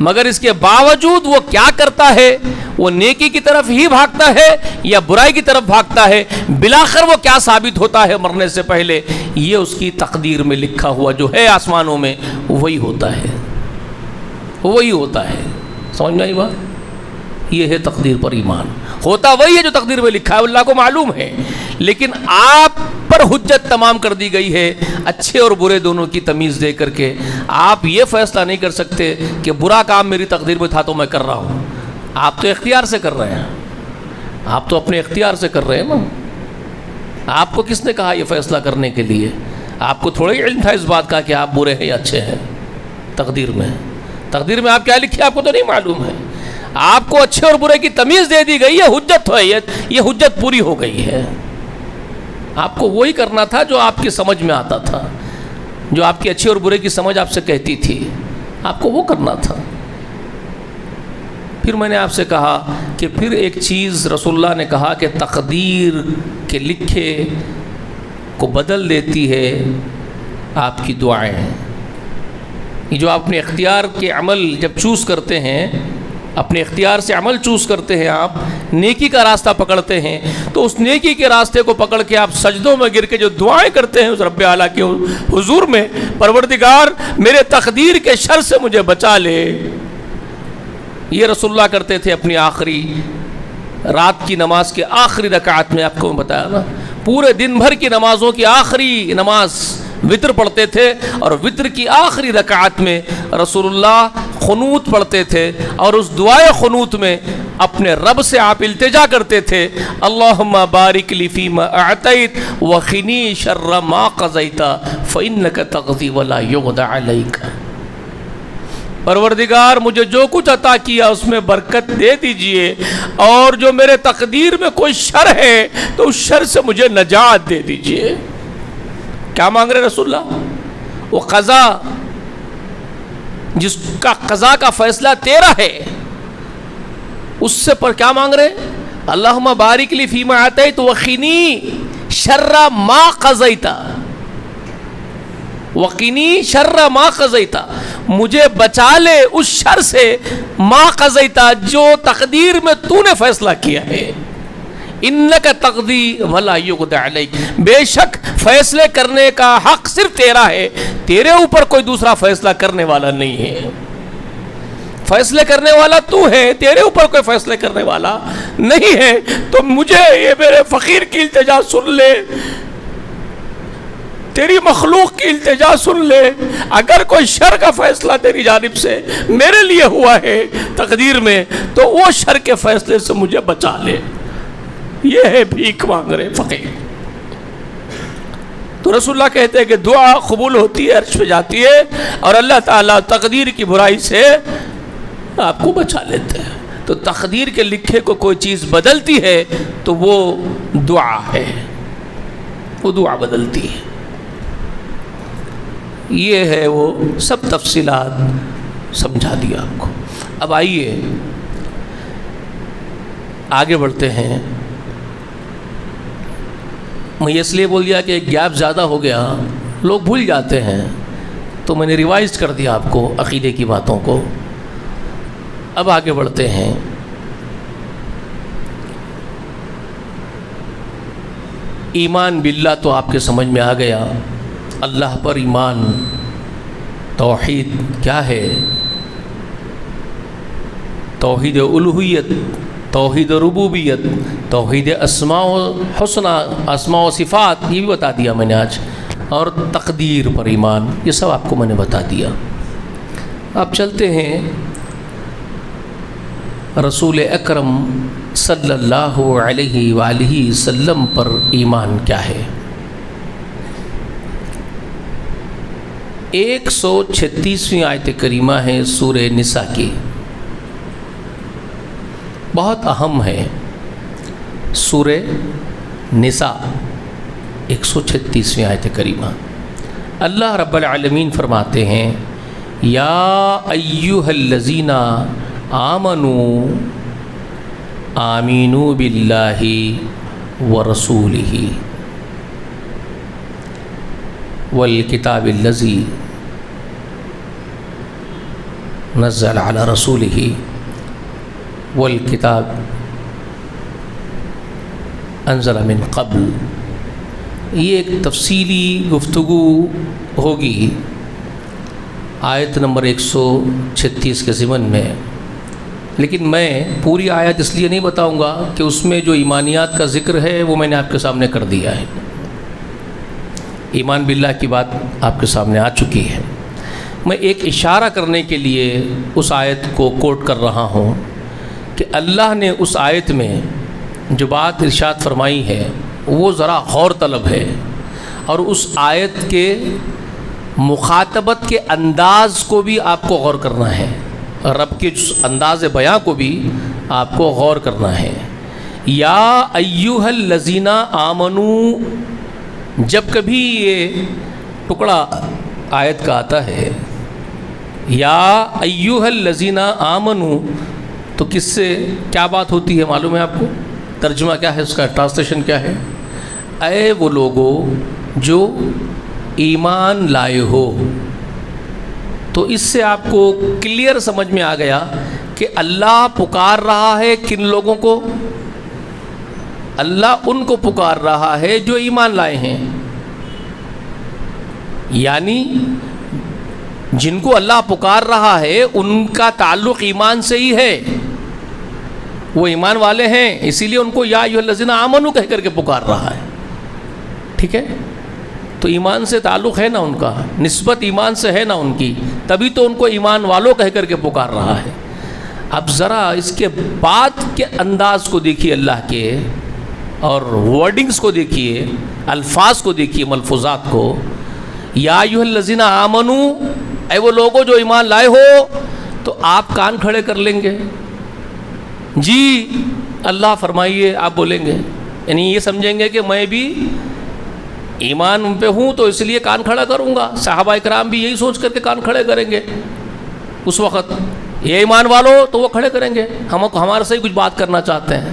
مگر اس کے باوجود وہ کیا کرتا ہے؟ وہ نیکی کی طرف ہی بھاگتا ہے یا برائی کی طرف بھاگتا ہے؟ بلاخر وہ کیا ثابت ہوتا ہے مرنے سے پہلے؟ یہ اس کی تقدیر میں لکھا ہوا جو ہے آسمانوں میں، وہی ہوتا ہے، وہی ہوتا ہے۔ سمجھ میں آئی بات؟ یہ ہے تقدیر پر ایمان، ہوتا وہی ہے جو تقدیر میں لکھا ہے، اللہ کو معلوم ہے، لیکن آپ پر حجت تمام کر دی گئی ہے اچھے اور برے دونوں کی تمیز دے کر کے۔ آپ یہ فیصلہ نہیں کر سکتے کہ برا کام میری تقدیر میں تھا تو میں کر رہا ہوں، آپ تو اختیار سے کر رہے ہیں، آپ تو اپنے اختیار سے کر رہے ہیں نا۔ آپ کو کس نے کہا یہ فیصلہ کرنے کے لیے؟ آپ کو تھوڑا ہی علم تھا اس بات کا کہ آپ برے ہیں یا اچھے ہیں؟ تقدیر میں آپ کیا لکھے آپ کو تو نہیں معلوم ہے۔ آپ کو اچھے اور برے کی تمیز دے دی گئی ہے، حجت ہے، یہ حجت پوری ہو گئی ہے۔ آپ کو وہی کرنا تھا جو آپ کی سمجھ میں آتا تھا، جو آپ کی اچھے اور برے کی سمجھ آپ سے کہتی تھی، آپ کو وہ کرنا تھا۔ پھر میں نے آپ سے کہا کہ پھر ایک چیز رسول اللہ نے کہا کہ تقدیر کے لکھے کو بدل دیتی ہے آپ کی دعائیں۔ یہ جو آپ اپنے اختیار کے عمل جب چوز کرتے ہیں اپنے اختیار سے عمل چوز کرتے ہیں، آپ نیکی کا راستہ پکڑتے ہیں، تو اس نیکی کے راستے کو پکڑ کے آپ سجدوں میں گر کے جو دعائیں کرتے ہیں اس رب اعلیٰ کے حضور میں، پروردگار میرے تقدیر کے شر سے مجھے بچا لے، یہ رسول اللہ کرتے تھے اپنی آخری رات کی نماز کے آخری رکعت میں۔ آپ کو میں بتایا نا، پورے دن بھر کی نمازوں کی آخری نماز وطر پڑھتے تھے، اور وطر کی آخری رکعت میں رسول اللہ قنوت پڑھتے تھے، اور اس دعائے قنوت میں اپنے رب سے آپ التجا کرتے تھے، اللہم بارک لی فیما اعطیت وقنی شر ما قضیت فانک تقضی ولا یقضی علیک۔ پروردگار مجھے جو کچھ عطا کیا اس میں برکت دے دیجئے، اور جو میرے تقدیر میں کوئی شر ہے تو اس شر سے مجھے نجات دے دیجئے۔ کیا مانگ رہے رسول اللہ؟ وہ قضا، جس کا قضا کا فیصلہ تیرا ہے، اس سے پر کیا مانگ رہے؟ اللہم بارک لی فیما اعطیت وقنی شر ما قضیت، وقنی شر ما قضیت، مجھے بچا لے اس شر سے، ما قضیت، جو تقدیر میں تو نے فیصلہ کیا ہے، انک تقضی ولا یقضی علیک، بے شک فیصلے کرنے کا حق صرف تیرا ہے، تیرے اوپر کوئی دوسرا فیصلہ کرنے والا نہیں ہے، فیصلے کرنے والا تو ہے، تیرے اوپر کوئی فیصلے کرنے والا نہیں ہے، تو مجھے یہ میرے فقیر کی التجا سن لے، تیری مخلوق کی التجا سن لے، اگر کوئی شر کا فیصلہ تیری جانب سے میرے لیے ہوا ہے تقدیر میں تو وہ شر کے فیصلے سے مجھے بچا لے۔ یہ ہے بھیک مانگ رہے فقیر۔ تو رسول اللہ کہتے ہیں کہ دعا قبول ہوتی ہے، عرش پہ جاتی ہے، اور اللہ تعالیٰ تقدیر کی برائی سے آپ کو بچا لیتے ہیں۔ تو تقدیر کے لکھے کو کوئی چیز بدلتی ہے تو وہ دعا ہے، وہ دعا بدلتی ہے۔ یہ ہے وہ سب تفصیلات سمجھا دیا آپ کو۔ اب آئیے آگے بڑھتے ہیں۔ میں اس لیے بول دیا کہ گیپ زیادہ ہو گیا، لوگ بھول جاتے ہیں، تو میں نے ریوائز کر دیا آپ کو عقیدے کی باتوں کو۔ اب آگے بڑھتے ہیں۔ ایمان باللہ تو آپ کے سمجھ میں آ گیا، اللہ پر ایمان، توحید کیا ہے؟ توحید الوہیت، توحید ربوبیت، توحید اسماء و حسنہ، اسماء و صفات، یہ بھی بتا دیا میں نے آج، اور تقدیر پر ایمان، یہ سب آپ کو میں نے بتا دیا۔ اب چلتے ہیں رسول اکرم صلی اللہ علیہ وآلہ وسلم پر ایمان کیا ہے۔ 136ویں آیت کریمہ ہے سورہ نساء کی، بہت اہم ہے۔ سورہ نساء 136ویں آیت کریمہ، اللہ رب العالمین فرماتے ہیں، یا ایھا الذین آمنوا آمینوا باللہ ورسولہ والکتاب الذی نزل علی رسولہ والکتاب انزل من قبل۔ یہ ایک تفصیلی گفتگو ہوگی آیت نمبر 136 کے ضمن میں، لیکن میں پوری آیت اس لیے نہیں بتاؤں گا کہ اس میں جو ایمانیات کا ذکر ہے وہ میں نے آپ کے سامنے کر دیا ہے، ایمان باللہ کی بات آپ کے سامنے آ چکی ہے۔ میں ایک اشارہ کرنے کے لیے اس آیت کو کوٹ کر رہا ہوں کہ اللہ نے اس آیت میں جو بات ارشاد فرمائی ہے وہ ذرا غور طلب ہے، اور اس آیت کے مخاطبت کے انداز کو بھی آپ کو غور کرنا ہے، رب کے انداز بیاں کو بھی آپ کو غور کرنا ہے۔ یا ایھا الذین آمنوا، جب کبھی یہ ٹکڑا آیت کا آتا ہے یا ایھا الذین آمنوا، تو کس سے کیا بات ہوتی ہے معلوم ہے آپ کو؟ ترجمہ کیا ہے اس کا، ٹرانسلیشن کیا ہے؟ اے وہ لوگو جو ایمان لائے ہو۔ تو اس سے آپ کو کلیئر سمجھ میں آ گیا کہ اللہ پکار رہا ہے کن لوگوں کو؟ اللہ ان کو پکار رہا ہے جو ایمان لائے ہیں، یعنی جن کو اللہ پکار رہا ہے ان کا تعلق ایمان سے ہی ہے، وہ ایمان والے ہیں، اسی لیے ان کو یا ایھا الذین آمنوا کہہ کر کے پکار رہا ہے. ٹھیک ہے، تو ایمان سے تعلق ہے نا ان کا، نسبت ایمان سے ہے نا ان کی، تبھی تو ان کو ایمان والوں کہہ کر کے پکار رہا ہے. اب ذرا اس کے بعد کے انداز کو دیکھیے اللہ کے، اور ورڈنگز کو دیکھیے، الفاظ کو دیکھیے، ملفوظات کو. یا ایھا الذین آمنوا، اے وہ لوگوں جو ایمان لائے ہو، تو آپ کان کھڑے کر لیں گے، جی اللہ فرمائیے، آپ بولیں گے، یعنی یہ سمجھیں گے کہ میں بھی ایمان ان پہ ہوں تو اس لیے کان کھڑا کروں گا. صحابہ اکرام بھی یہی سوچ کر کے کان کھڑے کریں گے اس وقت، یہ ایمان والوں تو وہ کھڑے کریں گے، ہم ہمارے سے ہی کچھ بات کرنا چاہتے ہیں،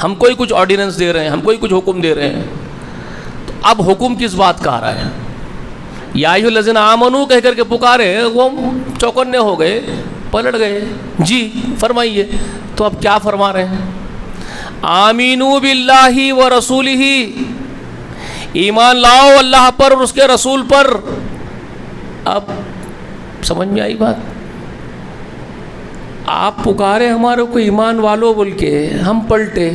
ہم کوئی کچھ آرڈیننس دے رہے ہیں، ہم کوئی کچھ حکم دے رہے ہیں. تو اب حکم کس بات کا آ رہا ہے؟ یا ایھا الذین آمنوا کہہ کر کے پکارے، وہ چوکنے ہو گئے، پلٹ گئے، جی فرمائیے. تو اب کیا فرما رہے ہیں؟ آمینوا باللہ ورسولہ، ایمان لاؤ اللہ پر اور اس کے رسول پر. اب سمجھ میں آئی بات؟ آپ پکارے ہمارے کو ایمان والو بول کے، ہم پلٹے،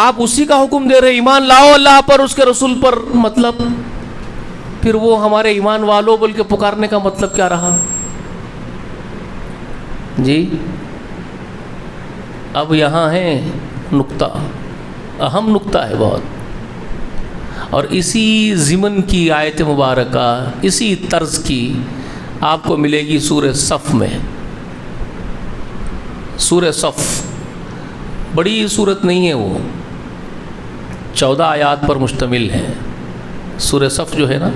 آپ اسی کا حکم دے رہے ایمان لاؤ اللہ پر اس کے رسول پر. مطلب پھر وہ ہمارے ایمان والو بول کے پکارنے کا مطلب کیا رہا؟ جی اب یہاں ہے نقطہ، اہم نقطہ ہے بہت، اور اسی ضمن کی آیت مبارکہ، اسی طرز کی آپ کو ملے گی سورہ صف میں. سورہ صف بڑی صورت نہیں ہے، وہ 14 آیات پر مشتمل ہے. سورہ صف جو ہے نا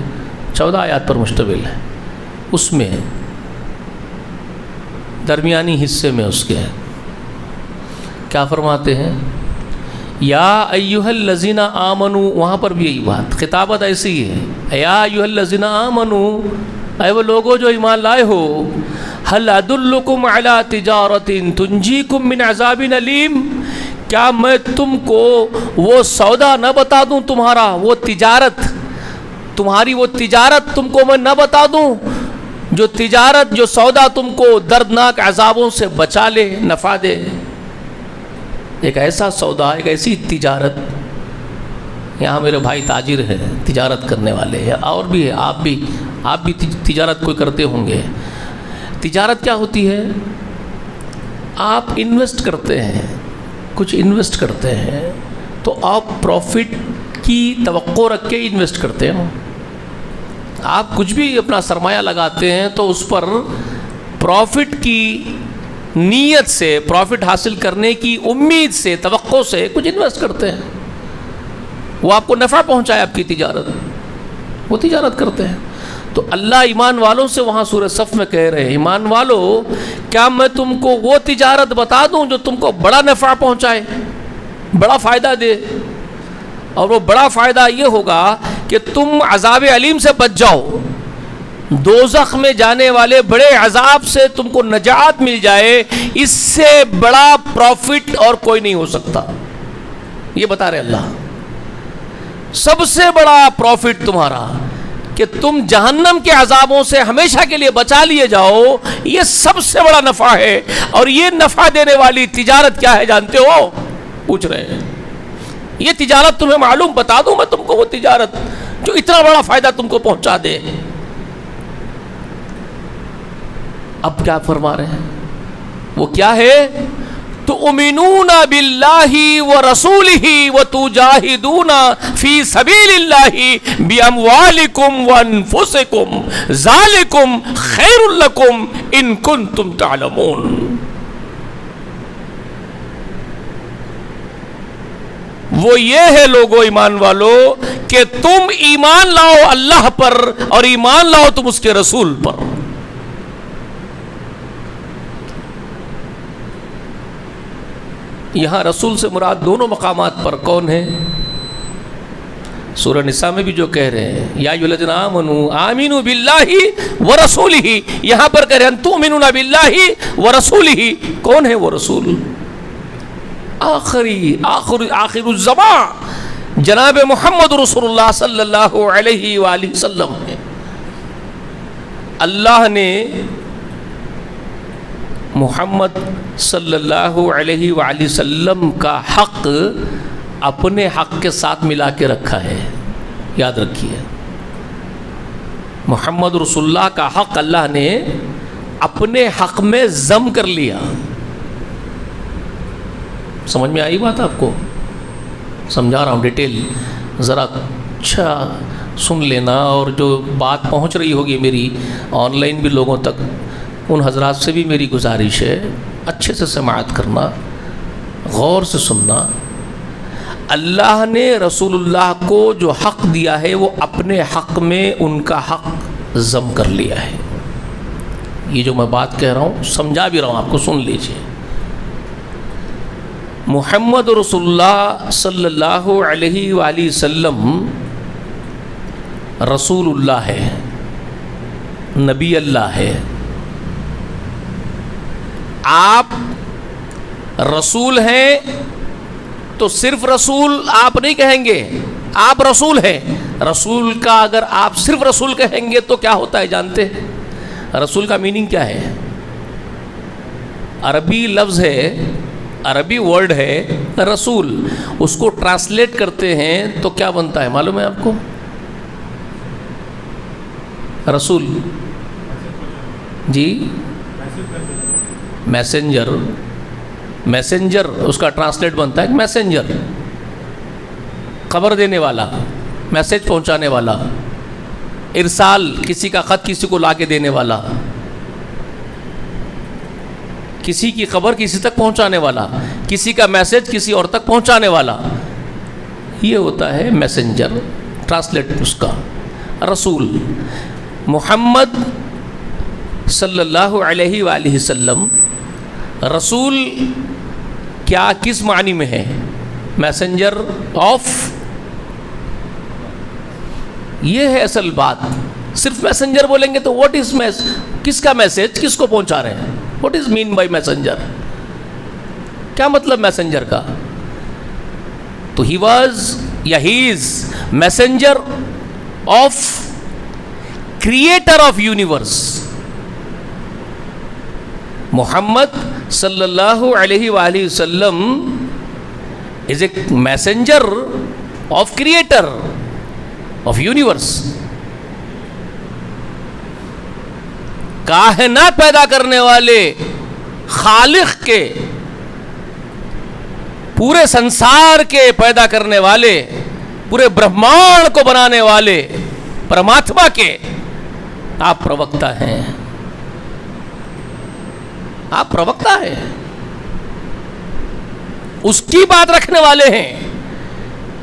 14 آیات پر مشتمل ہے. اس میں درمیانی حصے میں اس کے کیا فرماتے ہیں؟ یا ایھا الذین آمنوا، وہاں پر بھی یہی بات، خطابت ایسی ہی ہے، یا ایھا الذین آمنوا، اے وہ لوگوں جو ایمان لائے ہو، هل ادلکم علی تجارۃ تنجیکم من عذاب علیم، کیا میں تم کو وہ سودا نہ بتا دوں، تمہارا وہ تجارت، تمہاری وہ تجارت تم کو میں نہ بتا دوں، جو تجارت، جو سودا تم کو دردناک عذابوں سے بچا لے، نفع دے. ایک ایسا سودا، ایک ایسی تجارت. یہاں میرے بھائی تاجر ہیں، تجارت کرنے والے ہیں، اور بھی ہے، آپ بھی تجارت کوئی کرتے ہوں گے. تجارت کیا ہوتی ہے؟ آپ انویسٹ کرتے ہیں، کچھ انویسٹ کرتے ہیں تو آپ پروفٹ کی توقع رکھ کے انویسٹ کرتے ہیں. آپ کچھ بھی اپنا سرمایہ لگاتے ہیں تو اس پر پروفٹ کی نیت سے، پروفٹ حاصل کرنے کی امید سے، توقع سے کچھ انویسٹ کرتے ہیں. وہ آپ کو نفع پہنچائے آپ کی تجارت، وہ تجارت کرتے ہیں. تو اللہ ایمان والوں سے وہاں سورہ صف میں کہہ رہے ہیں، ایمان والو کیا میں تم کو وہ تجارت بتا دوں جو تم کو بڑا نفع پہنچائے، بڑا فائدہ دے. اور وہ بڑا فائدہ یہ ہوگا کہ تم عذاب علیم سے بچ جاؤ، دوزخ میں جانے والے بڑے عذاب سے تم کو نجات مل جائے. اس سے بڑا پروفٹ اور کوئی نہیں ہو سکتا، یہ بتا رہے اللہ. سب سے بڑا پروفٹ تمہارا کہ تم جہنم کے عذابوں سے ہمیشہ کے لیے بچا لیے جاؤ، یہ سب سے بڑا نفع ہے. اور یہ نفع دینے والی تجارت کیا ہے جانتے ہو؟ پوچھ رہے ہیں. یہ تجارت تمہیں معلوم، بتا دوں میں تم کو وہ تجارت جو اتنا بڑا فائدہ تم کو پہنچا دے. اب کیا فرما رہے ہیں؟ وہ کیا ہے؟ تؤمنون باللہ ورسولہ وتجاہدون فی سبیل اللہ باموالکم وانفسکم ذالکم خیر لکم ان کنتم تعلمون. وہ یہ ہے لوگو ایمان والو کہ تم ایمان لاؤ اللہ پر اور ایمان لاؤ تم اس کے رسول پر. یہاں رسول سے مراد دونوں مقامات پر کون ہے؟ سورہ نساء میں بھی جو کہہ رہے ہیں یا ایھا الذین آمنوا آمنوا باللہ ورسولہ، یہاں پر کہہ رہے ہیں تؤمنون باللہ ورسولہ، کون ہے وہ رسول؟ آخر الزمان جناب محمد رسول اللہ صلی اللہ علیہ وآلہ وسلم ہے۔ اللہ نے محمد صلی اللہ علیہ وآلہ وسلم کا حق اپنے حق کے ساتھ ملا کے رکھا ہے، یاد رکھیے۔ محمد رسول اللہ کا حق اللہ نے اپنے حق میں ضم کر لیا۔ سمجھ میں آئی بات آپ کو؟ سمجھا رہا ہوں ڈیٹیل، ذرا اچھا سن لینا، اور جو بات پہنچ رہی ہوگی میری آن لائن بھی لوگوں تک، ان حضرات سے بھی میری گزارش ہے اچھے سے سماعت کرنا، غور سے سننا۔ اللہ نے رسول اللہ کو جو حق دیا ہے وہ اپنے حق میں ان کا حق ضم کر لیا ہے۔ یہ جو میں بات کہہ رہا ہوں سمجھا بھی رہا ہوں، آپ کو سن لیجئے۔ محمد رسول اللہ صلی اللہ علیہ وآلہ وسلم رسول اللہ ہے، نبی اللہ ہے۔ آپ رسول ہیں تو صرف رسول آپ نہیں کہیں گے، آپ رسول ہیں۔ رسول کا اگر آپ صرف رسول کہیں گے تو کیا ہوتا ہے جانتے ہیں؟ رسول کا میننگ کیا ہے؟ عربی لفظ ہے، عربی ورڈ ہے رسول، اس کو ٹرانسلیٹ کرتے ہیں تو کیا بنتا ہے معلوم ہے آپ کو؟ رسول جی میسنجر، میسنجر اس کا ٹرانسلیٹ بنتا ہے میسنجر، خبر دینے والا، میسج پہنچانے والا، ارسال کسی کا خط کسی کو لا کے دینے والا، کسی کی خبر کسی تک پہنچانے والا، کسی کا میسج کسی اور تک پہنچانے والا، یہ ہوتا ہے میسنجر، ٹرانسلیٹ اس کا رسول۔ محمد صلی اللہ علیہ وآلہ وسلم رسول کیا کس معنی میں ہے؟ میسنجر آف، یہ ہے اصل بات۔ صرف میسنجر بولیں گے تو واٹ از کس کا میسج کس کو پہنچا رہے ہیں؟ What is mean by messenger? کیا مطلب میسنجر کا؟ تو ہی واز یا he is messenger of creator of universe. Muhammad صلی اللہ علیہ وآلہ وسلم is a messenger of creator of universe. کائنات پیدا کرنے والے خالق کے، پورے سنسار کے پیدا کرنے والے، پورے برہمانڈ کو بنانے والے پرماتما کے آپ پروکتا ہیں، آپ پروکتا ہیں، اس کی بات رکھنے والے ہیں۔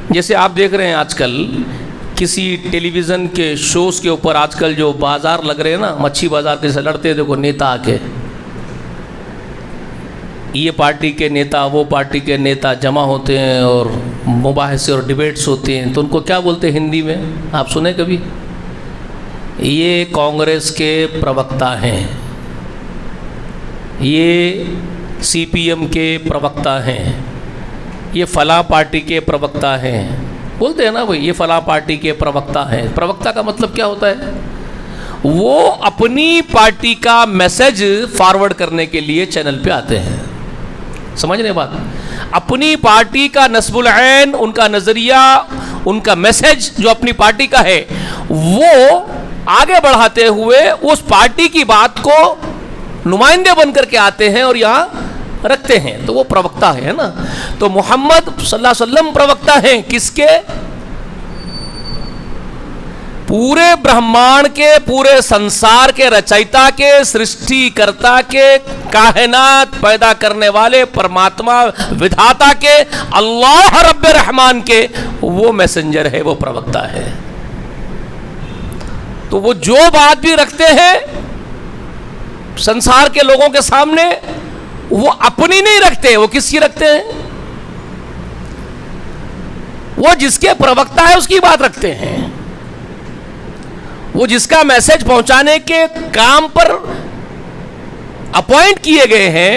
جیسے آپ دیکھ رہے ہیں آج کل کسی ٹیلی ویژن کے شوز کے اوپر آج کل جو بازار لگ رہے ہیں نا، مچھی بازار کے سے لڑتے ہیں، دیکھو نیتا آ کے، یہ پارٹی کے نیتا وہ پارٹی کے نیتا جمع ہوتے ہیں اور مباحثے اور ڈیبیٹس ہوتے ہیں، تو ان کو کیا بولتے ہیں ہندی میں؟ آپ سنیں کبھی؟ یہ کانگریس کے پروکتا ہیں، یہ سی پی ایم کے پروکتا ہیں، یہ فلاں پارٹی کے پروکتا ہیں، بولتے ہیں نا بھائی یہ فلاں پارٹی کے پروکتا ہیں۔ پروکتا کا مطلب کیا ہوتا ہے؟ وہ اپنی پارٹی کا میسج فارورڈ کرنے کے لیے چینل پہ آتے ہیں، سمجھ رہے بات؟ اپنی پارٹی کا نصب العین، ان کا نظریہ، ان کا میسج جو اپنی پارٹی کا ہے وہ آگے بڑھاتے ہوئے اس پارٹی کی بات کو نمائندے بن کر کے آتے ہیں اور یہاں رکھتے ہیں، تو وہ پروکتا ہے نا۔ تو محمد صلی اللہ علیہ وسلم پروکتا ہیں کس کے؟ پورے برہمانڈ کے، پورے سنسار کے رچయిتا کے، سرشٹی کرتا کے، کائنات پیدا کرنے والے پرماتما ودھاتا کے، اللہ رب رحمان کے وہ میسنجر ہے، وہ پروکتا ہے۔ تو وہ جو بات بھی رکھتے ہیں سنسار کے لوگوں کے سامنے، وہ اپنی نہیں رکھتے، وہ کس کی رکھتے ہیں؟ وہ جس کے پروکتا ہے اس کی بات رکھتے ہیں، وہ جس کا میسج پہنچانے کے کام پر اپوائنٹ کیے گئے ہیں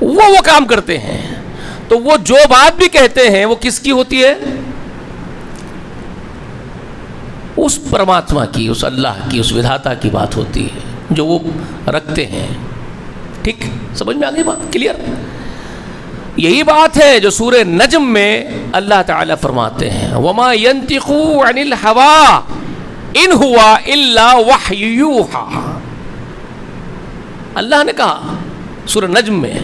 وہ کام کرتے ہیں. تو وہ جو بات بھی کہتے ہیں وہ کس کی ہوتی ہے؟ اس پرماتما کی، اس اللہ کی، اس ودھاتا کی بات ہوتی ہے جو وہ رکھتے ہیں. ٹھیک، سمجھ میں آ گئی بات؟ کلیئر؟ یہی بات ہے جو سورہ نجم میں اللہ تعالیٰ فرماتے ہیں وَمَا يَنْتِقُ عَنِ الْهَوَىٰ إِنْ هُوَ إِلَّا وَحْيٌ يُوحَىٰ. اللہ نے کہا سورہ نجم میں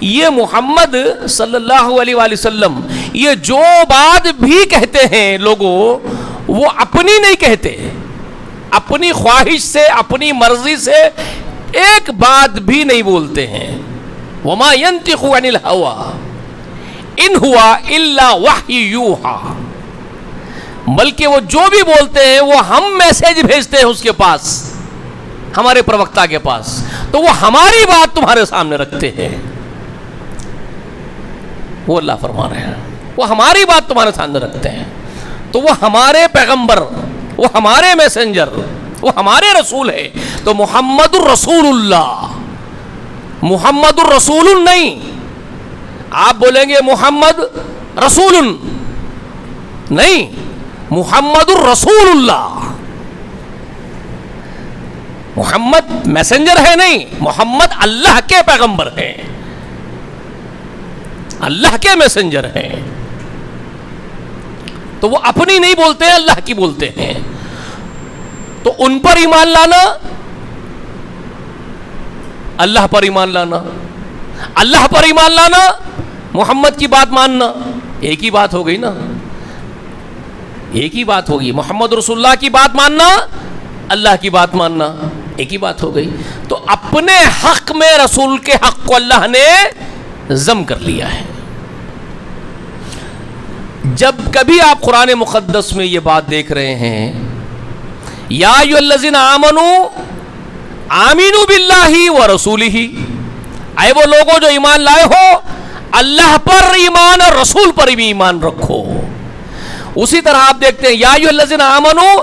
یہ محمد صلی اللہ علیہ وآلہ وسلم یہ جو بات بھی کہتے ہیں لوگوں وہ اپنی نہیں کہتے، اپنی خواہش سے، اپنی مرضی سے ایک بات بھی نہیں بولتے ہیں. وَمَا يَنْتِقُ عَنِ الْهَوَىٰ إِنْ هُوَ إِلَّا وَحْيٌ يُوحَىٰ. بلکہ وہ جو بھی بولتے ہیں وہ ہم میسج بھیجتے ہیں اس کے پاس، ہمارے پروکتا کے پاس، تو وہ ہماری بات تمہارے سامنے رکھتے ہیں. وہ اللہ فرما رہے ہیں وہ ہماری بات تمہارے سامنے رکھتے ہیں. تو وہ ہمارے پیغمبر، وہ ہمارے میسنجر، وہ ہمارے رسول ہے. تو محمد الرسول اللہ، محمد الرسول نہیں. آپ بولیں گے محمد رسول نہیں، محمد الرسول اللہ. محمد میسنجر ہے نہیں، محمد اللہ کے پیغمبر ہیں، اللہ کے میسنجر ہیں. تو وہ اپنی نہیں بولتے ہیں، اللہ کی بولتے ہیں. تو ان پر ایمان لانا، اللہ پر ایمان لانا، اللہ پر ایمان لانا، محمد کی بات ماننا، ایک ہی بات ہو گئی نا، ایک ہی بات ہوگی. محمد رسول اللہ کی بات ماننا، اللہ کی بات ماننا، ایک ہی بات ہو گئی. تو اپنے حق میں رسول کے حق کو اللہ نے ضم کر لیا ہے. جب کبھی آپ قرآن مقدس میں یہ بات دیکھ رہے ہیں یا ایھا الذین آمنوا آمنوا باللہ ورسولہ، اے وہ لوگوں جو ایمان لائے ہو اللہ پر ایمان اور رسول پر بھی ایمان رکھو. اسی طرح آپ دیکھتے ہیں یا ایھا الذین آمنوا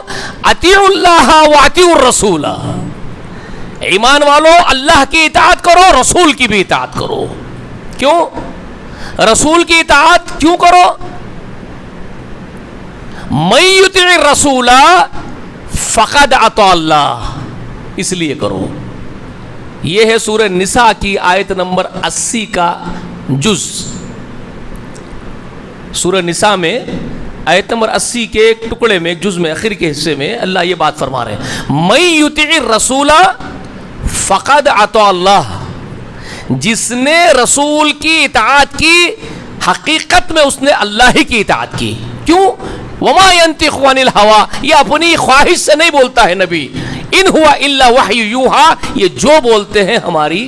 اطیعوا اللہ واطیعوا الرسول، ایمان والو اللہ کی اطاعت کرو، رسول کی بھی اطاعت کرو. کیوں رسول کی اطاعت کیوں کرو؟ من یطع الرسول فقد اطاع اللہ، اس لیے کرو. یہ ہے سورہ نساء کی آیت نمبر 80 کا جز. سورہ نساء میں آیت نمبر 80 کے ایک ٹکڑے میں، ایک جز میں، آخر کے حصے میں اللہ یہ بات فرما رہے ہیں من یطع الرسول فقد اطاع اللہ. جس نے رسول کی اطاعت کی حقیقت میں اس نے اللہ ہی کی اطاعت کی. کیوں؟ وما ينطق عن الهوى، یہ اپنی خواہش سے نہیں بولتا ہے نبی. ان هو الا وحی یوحیٰ، یہ جو بولتے ہیں ہماری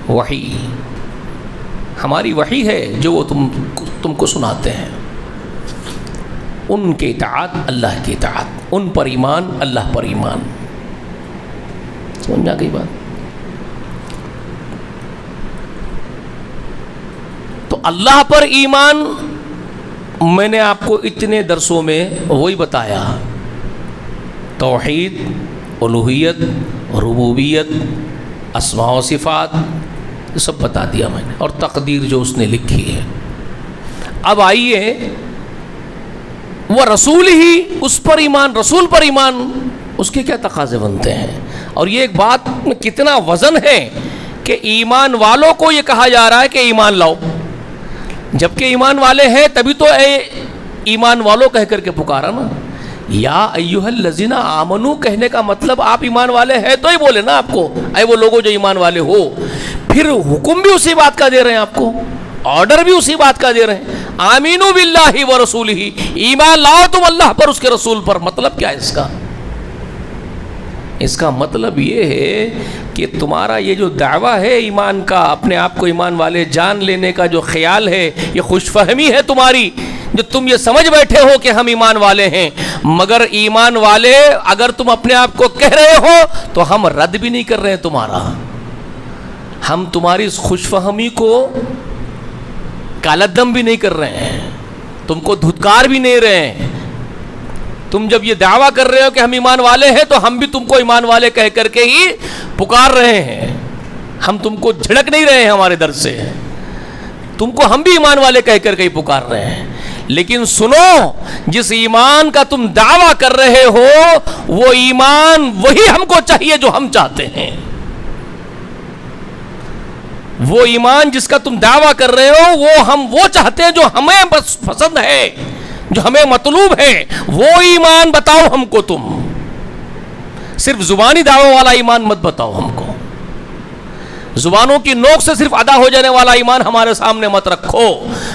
وحی، ہماری وحی ہے جو وہ تم کو سناتے ہیں. ان کی اطاعت اللہ کی اطاعت، ان پر ایمان اللہ پر ایمان. سمجھ میں آ گئی بات؟ تو اللہ پر ایمان میں نے آپ کو اتنے درسوں میں وہی بتایا، توحید، الوہیت، ربوبیت، اسماء و صفات، یہ سب بتا دیا میں نے، اور تقدیر جو اس نے لکھی ہے. اب آئیے وہ رسول ہی، اس پر ایمان، رسول پر ایمان، اس کے کیا تقاضے بنتے ہیں. اور یہ ایک بات میں کتنا وزن ہے کہ ایمان والوں کو یہ کہا جا رہا ہے کہ ایمان لاؤ، جبکہ ایمان والے ہیں تبھی تو اے ایمان والوں کہہ کر کے پکارا نا. یا ایھا الذین آمنوا کہنے کا مطلب آپ ایمان والے ہیں تو ہی بولے نا آپ کو اے وہ لوگوں جو ایمان والے ہو. پھر حکم بھی اسی بات کا دے رہے ہیں آپ کو، آرڈر بھی اسی بات کا دے رہے ہیں آمینوا باللہ ورسولہ، ایمان لاؤ تم اللہ پر، اس کے رسول پر. مطلب کیا ہے اس کا؟ اس کا مطلب یہ ہے کہ تمہارا یہ جو دعویٰ ہے ایمان کا، اپنے آپ کو ایمان والے جان لینے کا جو خیال ہے، یہ خوش فہمی ہے تمہاری، جو تم یہ سمجھ بیٹھے ہو کہ ہم ایمان والے ہیں. مگر ایمان والے اگر تم اپنے آپ کو کہہ رہے ہو تو ہم رد بھی نہیں کر رہے ہیں تمہارا. ہم تمہاری اس خوش فہمی کو کالعدم بھی نہیں کر رہے ہیں. تم کو دھتکار بھی نہیں رہے ہیں. تم جب یہ دعویٰ کر رہے ہو کہ ہم ایمان والے ہیں تو ہم بھی تم کو ایمان والے کہہ کر کے ہی پکار رہے ہیں. ہم تم کو جھڑک نہیں رہے ہیں ہمارے در سے, تم کو ہم بھی ایمان والے کہہ کر کے ہی پکار رہے ہیں. لیکن سنو, جس ایمان کا تم دعویٰ کر رہے ہو وہ ایمان وہی ہم کو چاہیے جو ہم چاہتے ہیں. وہ ایمان جس کا تم دعویٰ کر رہے ہو وہ ہم وہ چاہتے ہیں جو ہمیں بس پسند ہے, جو ہمیں مطلوب ہے. وہ ایمان بتاؤ ہم کو, تم صرف زبانی دعوے والا ایمان مت بتاؤ ہم کو. زبانوں کی نوک سے صرف ادا ہو جانے والا ایمان ہمارے سامنے مت رکھو,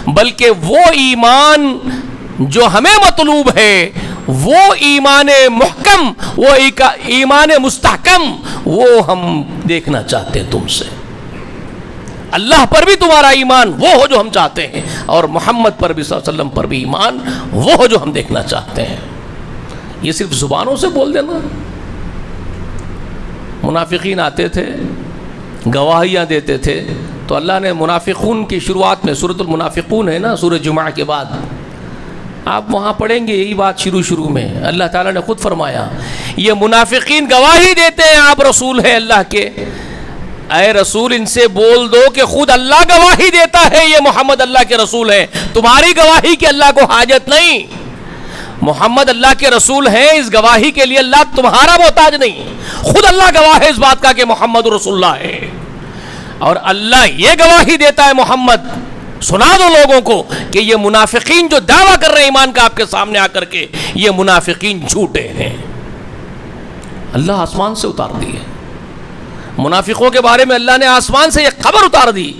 بلکہ وہ ایمان جو ہمیں مطلوب ہے, وہ ایمان محکم, وہ ایمان مستحکم, وہ ہم دیکھنا چاہتے ہیں تم سے. اللہ پر بھی تمہارا ایمان وہ ہو جو ہم چاہتے ہیں, اور محمد پر بھی صلی اللہ علیہ وسلم پر بھی ایمان وہ ہو جو ہم دیکھنا چاہتے ہیں. یہ صرف زبانوں سے بول دینا. منافقین آتے تھے, گواہیاں دیتے تھے, تو اللہ نے منافقون کی شروعات میں, سورۃ المنافقون ہے نا سورہ جمعہ کے بعد, آپ وہاں پڑھیں گے یہی بات شروع میں اللہ تعالیٰ نے خود فرمایا یہ منافقین گواہی دیتے ہیں آپ رسول ہیں اللہ کے. اے رسول ان سے بول دو کہ خود اللہ گواہی دیتا ہے یہ محمد اللہ کے رسول ہیں, تمہاری گواہی کی اللہ کو حاجت نہیں. محمد اللہ کے رسول ہیں, اس گواہی کے لیے اللہ تمہارا محتاج نہیں, خود اللہ گواہ ہے اس بات کا کہ محمد رسول اللہ ہے. اور اللہ یہ گواہی دیتا ہے محمد, سنا دو لوگوں کو کہ یہ منافقین جو دعویٰ کر رہے ہیں ایمان کا آپ کے سامنے آ کر کے, یہ منافقین جھوٹے ہیں. اللہ آسمان سے اتار دی ہے منافقوں کے بارے میں, اللہ نے آسمان سے یہ خبر اتار دی.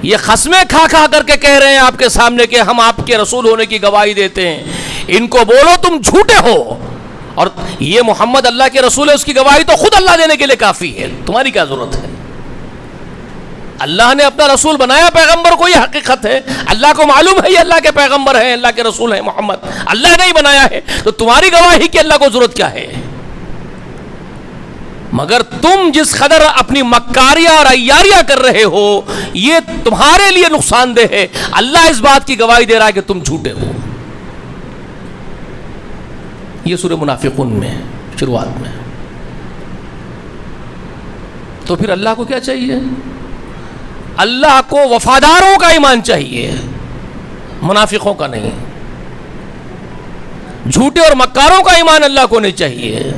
یہ قسمیں کھا کھا کر کے کہہ رہے ہیں آپ کے سامنے کہ ہم آپ کے رسول ہونے کی گواہی دیتے ہیں. ان کو بولو تم جھوٹے ہو, اور یہ محمد اللہ کے رسول ہے, اس کی گواہی تو خود اللہ دینے کے لیے کافی ہے, تمہاری کیا ضرورت ہے. اللہ نے اپنا رسول بنایا پیغمبر کو, یہ حقیقت ہے, اللہ کو معلوم ہے یہ اللہ کے پیغمبر ہیں, اللہ کے رسول ہیں محمد, اللہ نے ہی بنایا ہے, تو تمہاری گواہی کی اللہ کو ضرورت کیا ہے. مگر تم جس قدر اپنی مکاریاں اور عیاریاں کر رہے ہو یہ تمہارے لیے نقصان دہ ہے. اللہ اس بات کی گواہی دے رہا ہے کہ تم جھوٹے ہو. یہ سورہ منافقون میں شروعات میں. تو پھر اللہ کو کیا چاہیے؟ اللہ کو وفاداروں کا ایمان چاہیے, منافقوں کا نہیں. جھوٹے اور مکاروں کا ایمان اللہ کو نہیں چاہیے,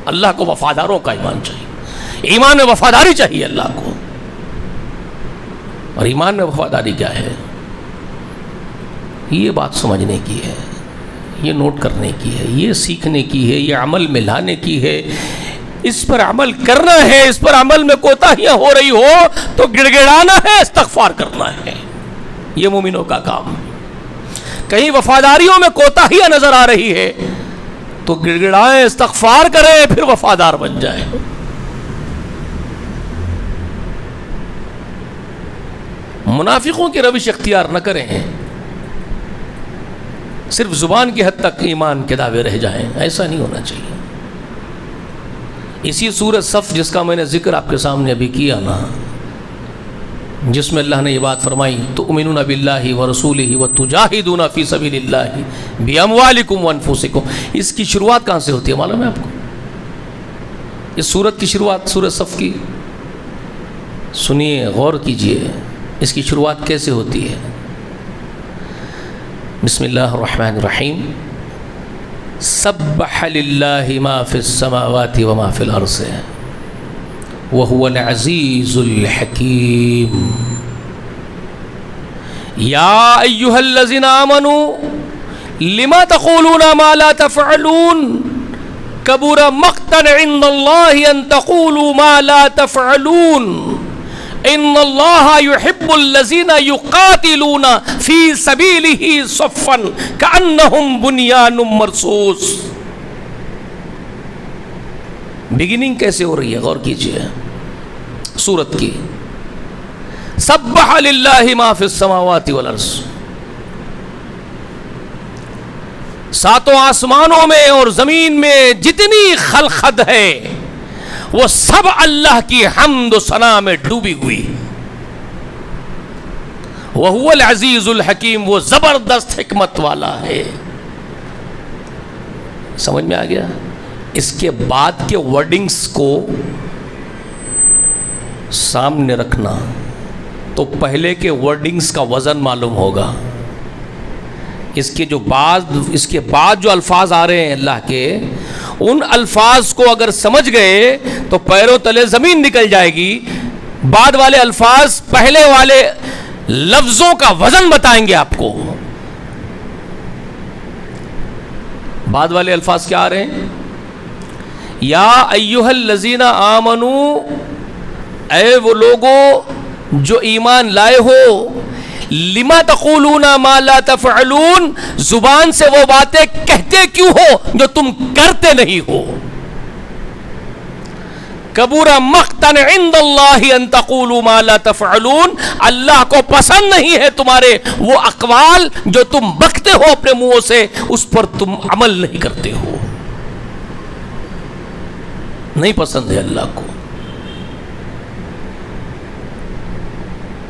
اللہ کو وفاداروں کا ایمان چاہیے. ایمان میں وفاداری چاہیے اللہ کو. اور ایمان میں وفاداری کیا ہے, یہ بات سمجھنے کی ہے, یہ نوٹ کرنے کی ہے, یہ سیکھنے کی ہے, یہ عمل میں لانے کی ہے, اس پر عمل کرنا ہے. اس پر عمل میں کوتاہیاں ہو رہی ہو تو گڑگڑانا ہے, استغفار کرنا ہے. یہ مومنوں کا کام. کہیں وفاداریوں میں کوتاہیاں نظر آ رہی ہے تو گڑگڑائیں, استغفار کریں, پھر وفادار بن جائیں. منافقوں کی روش اختیار نہ کریں, صرف زبان کی حد تک ایمان کے دعوے رہ جائیں, ایسا نہیں ہونا چاہیے. اسی سورۃ صف جس کا میں نے ذکر آپ کے سامنے ابھی کیا نا, جس میں اللہ نے یہ بات فرمائی تؤمنون باللہ ورسولہ وتجاہدون فی سبیل اللہ باموالکم وانفسکم, اس کی شروعات کہاں سے ہوتی ہے معلوم ہے آپ کو؟ اس سورت کی شروعات سورۃ صف کی سنیے, غور کیجئے, اس کی شروعات کیسے ہوتی ہے. بسم اللہ الرحمن الرحیم. سبح للہ ما فی السماوات وما فی الارض وهو العزیز الحکیم. یا ایہا الذین آمنوا لما تقولون ما لا تفعلون کبر مقتا عند اللہ ان تقولوا ما لا تفعلون ان اللہ یحب الذین یقاتلون فی سبیلہ صفا کأنہم بنیان مرصوص. بگننگ کیسے ہو رہی ہے غور کیجئے سورت کی. سبح للہ ما فی السماوات والارض, ساتوں آسمانوں میں اور زمین میں جتنی خلقت ہے وہ سب اللہ کی حمد و ثنا میں ڈوبی ہوئی. وَهُوَ الْعَزِيزُ الْحَكِيمُ، وہ زبردست حکمت والا ہے. سمجھ میں آ گیا؟ اس کے بعد کے ورڈنگز کو سامنے رکھنا تو پہلے کے ورڈنگز کا وزن معلوم ہوگا. اس کے بعد جو الفاظ آ رہے ہیں اللہ کے، ان الفاظ کو اگر سمجھ گئے تو پیروں تلے زمین نکل جائے گی. بعد والے الفاظ پہلے والے لفظوں کا وزن بتائیں گے آپ کو. بعد والے الفاظ کیا آ رہے ہیں؟ یا ایھا الذین آمنو، اے وہ لوگوں جو ایمان لائے ہو، لما تقولون ما لا تفعلون، زبان سے وہ باتیں کہتے کیوں ہو جو تم کرتے نہیں ہو. کبر مقتا عند اللہ ان تقولوا ما لا تفعلون، اللہ کو پسند نہیں ہے تمہارے وہ اقوال جو تم بکتے ہو اپنے منہوں سے، اس پر تم عمل نہیں کرتے ہو. نہیں پسند ہے اللہ کو.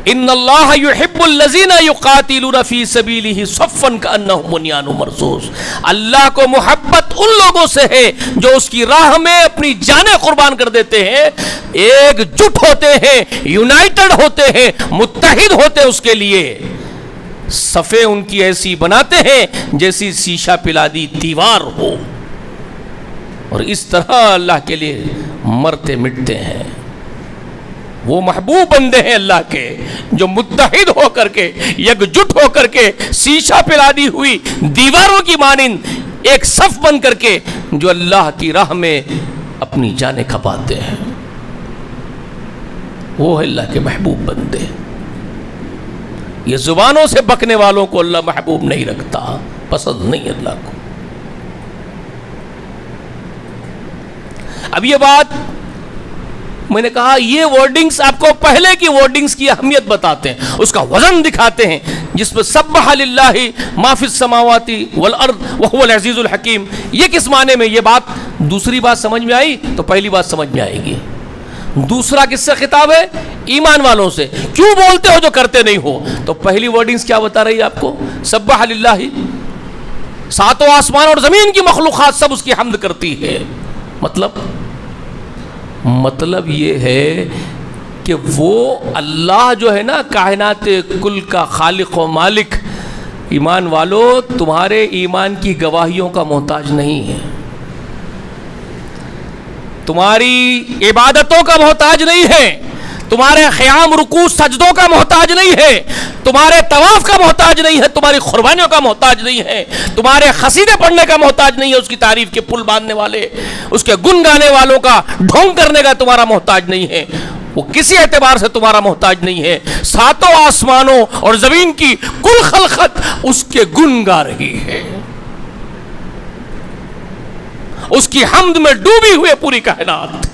ان اللہ یحب الذین یقاتلون فی سبیلہ صفا کانہم بنیان مرصوص، اللہ کو محبت ان لوگوں سے ہے جو اس کی راہ میں اپنی جانیں قربان کر دیتے ہیں، ایک جٹ ہوتے ہیں، یونائٹڈ ہوتے ہیں، متحد ہوتے ہیں اس کے لیے. صفیں ان کی ایسی بناتے ہیں جیسی شیشہ پلا دی دیوار ہو، اور اس طرح اللہ کے لیے مرتے مٹتے ہیں. وہ محبوب بندے ہیں اللہ کے جو متحد ہو کر کے، یکجٹ ہو کر کے، شیشہ پلا دی ہوئی دیواروں کی مانند ایک صف بن کر کے جو اللہ کی راہ میں اپنی جانیں کھپاتے ہیں. وہ ہے اللہ کے محبوب بندے. یہ زبانوں سے بکنے والوں کو اللہ محبوب نہیں رکھتا، پسند نہیں اللہ کو. اب یہ بات میں نے کہا، یہ ورڈنگز آپ کو پہلے کی ورڈنگز کی اہمیت بتاتے ہیں، اس کا وزن دکھاتے ہیں، جس میں سبح للہ ما فی السماوات والارض وهو العزیز الحکیم. یہ کس معنی میں؟ یہ بات دوسری بات سمجھ میں آئی تو پہلی بات سمجھ میں آئے گی. دوسرا کس سے خطاب ہے؟ ایمان والوں سے. کیوں بولتے ہو جو کرتے نہیں ہو؟ تو پہلی ورڈنگز کیا بتا رہی ہے آپ کو؟ سبح للہ، ساتوں آسمان اور زمین کی مخلوقات سب اس کی حمد کرتی ہے. مطلب یہ ہے کہ وہ اللہ جو ہے نا کائنات کل کا خالق و مالک، ایمان والو تمہارے ایمان کی گواہیوں کا محتاج نہیں ہے، تمہاری عبادتوں کا محتاج نہیں ہے، تمہارے قیام رکوع سجدوں کا محتاج نہیں ہے، تمہارے طواف کا محتاج نہیں ہے، تمہاری قربانیوں کا محتاج نہیں ہے، تمہارے قصیدے پڑھنے کا محتاج نہیں ہے، اس کی تعریف کے پل باندھنے والے، اس کے گن گانے والوں کا ڈھونگ کرنے کا تمہارا محتاج نہیں ہے. وہ کسی اعتبار سے تمہارا محتاج نہیں ہے. ساتوں آسمانوں اور زمین کی کل خلقت اس کے گن گا رہی ہے، اس کی حمد میں ڈوبی ہوئے پوری کائنات.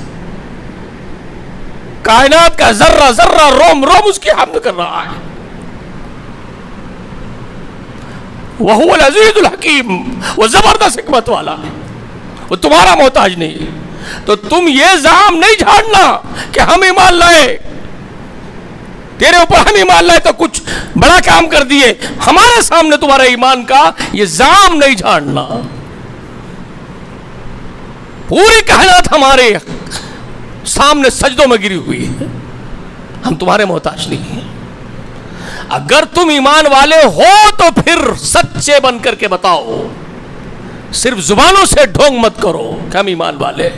کائنات کا ذرہ ذرہ روم روم اس کی حمد کر رہا ہے. وَهُوَ الْعَزِيزُ الْحَكِيمُ، وہ زبردست حکمت والا ہے، وہ تمہارا محتاج نہیں ہے. تو تم یہ زعم نہیں جھاڑنا کہ ہم ایمان لائے، تیرے اوپر ہم ایمان لائے تو کچھ بڑا کام کر دیے، ہمارے سامنے تمہارا ایمان کا یہ زعم نہیں جھاڑنا. پوری کائنات ہمارے سامنے سجدوں میں گری ہوئی ہے، ہم تمہارے محتاج نہیں ہیں. اگر تم ایمان والے ہو تو پھر سچے بن کر کے بتاؤ، صرف زبانوں سے ڈھونگ مت کرو کہ ہم ایمان والے.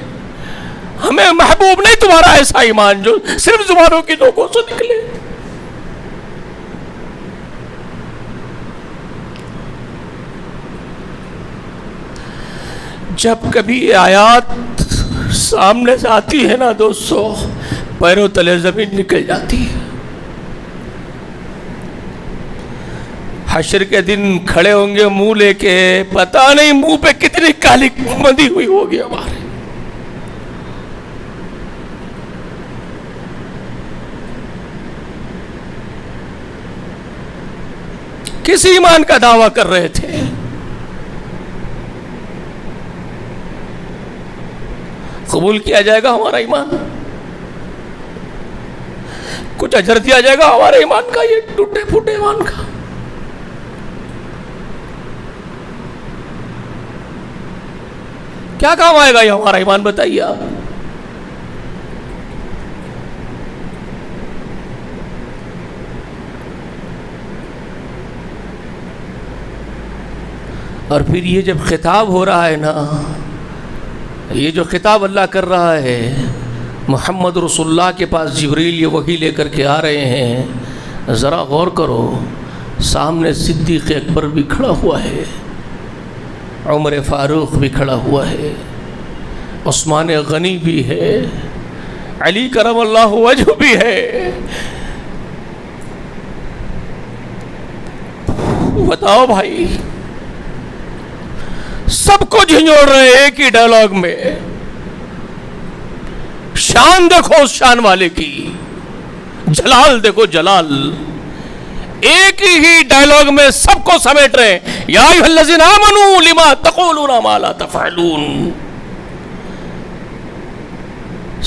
ہمیں محبوب نہیں تمہارا ایسا ایمان جو صرف زبانوں کی ڈھونگوں سے نکلے. جب کبھی آیات سامنے سے آتی ہے نا دوستو، پیروں تلے زمین نکل جاتی ہے. حشر کے دن کھڑے ہوں گے منہ لے کے، پتہ نہیں منہ پہ کتنی کالی مندی ہوئی ہوگی ہمارے. کس ایمان کا دعویٰ کر رہے تھے؟ قبول کیا جائے گا ہمارا ایمان؟ کچھ اجر دیا جائے گا ہمارے ایمان کا؟ یہ ٹوٹے پھوٹے ایمان کا کیا کام آئے گا یہ ہمارا ایمان؟ بتائیے آپ. اور پھر یہ جب خطاب ہو رہا ہے نا، یہ جو خطاب اللہ کر رہا ہے، محمد رسول اللہ کے پاس جبریل یہ وحی لے کر کے آ رہے ہیں، ذرا غور کرو، سامنے صدیق اکبر بھی کھڑا ہوا ہے، عمر فاروق بھی کھڑا ہوا ہے، عثمان غنی بھی ہے، علی کرم اللہ وجہ بھی ہے. بتاؤ بھائی، سب کو جھنجھوڑ رہے ہیں ایک ہی ڈائلاگ میں. شان دیکھو اس شان والے کی، جلال دیکھو جلال. ایک ہی ڈائلاگ میں سب کو سمیٹ رہے ہیں. یا ایھا الذین آمنوا لما تقولون ما لا تفعلون.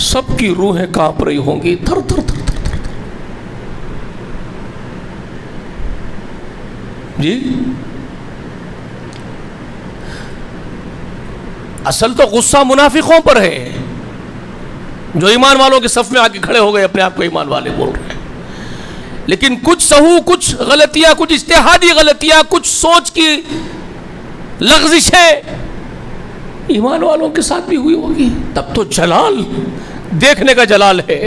سب کی روحیں کانپ رہی ہوں گی، تھر تھر تھر تھر تھر. جی اصل تو غصہ منافقوں پر ہے جو ایمان والوں کے صف میں آ کے کھڑے ہو گئے، اپنے آپ کو ایمان والے بول رہے ہیں. لیکن کچھ سہو، کچھ غلطیاں، کچھ اجتہادی غلطیاں، کچھ سوچ کی لغزشیں ایمان والوں کے ساتھ بھی ہوئی ہوگی. تب تو جلال دیکھنے کا جلال ہے.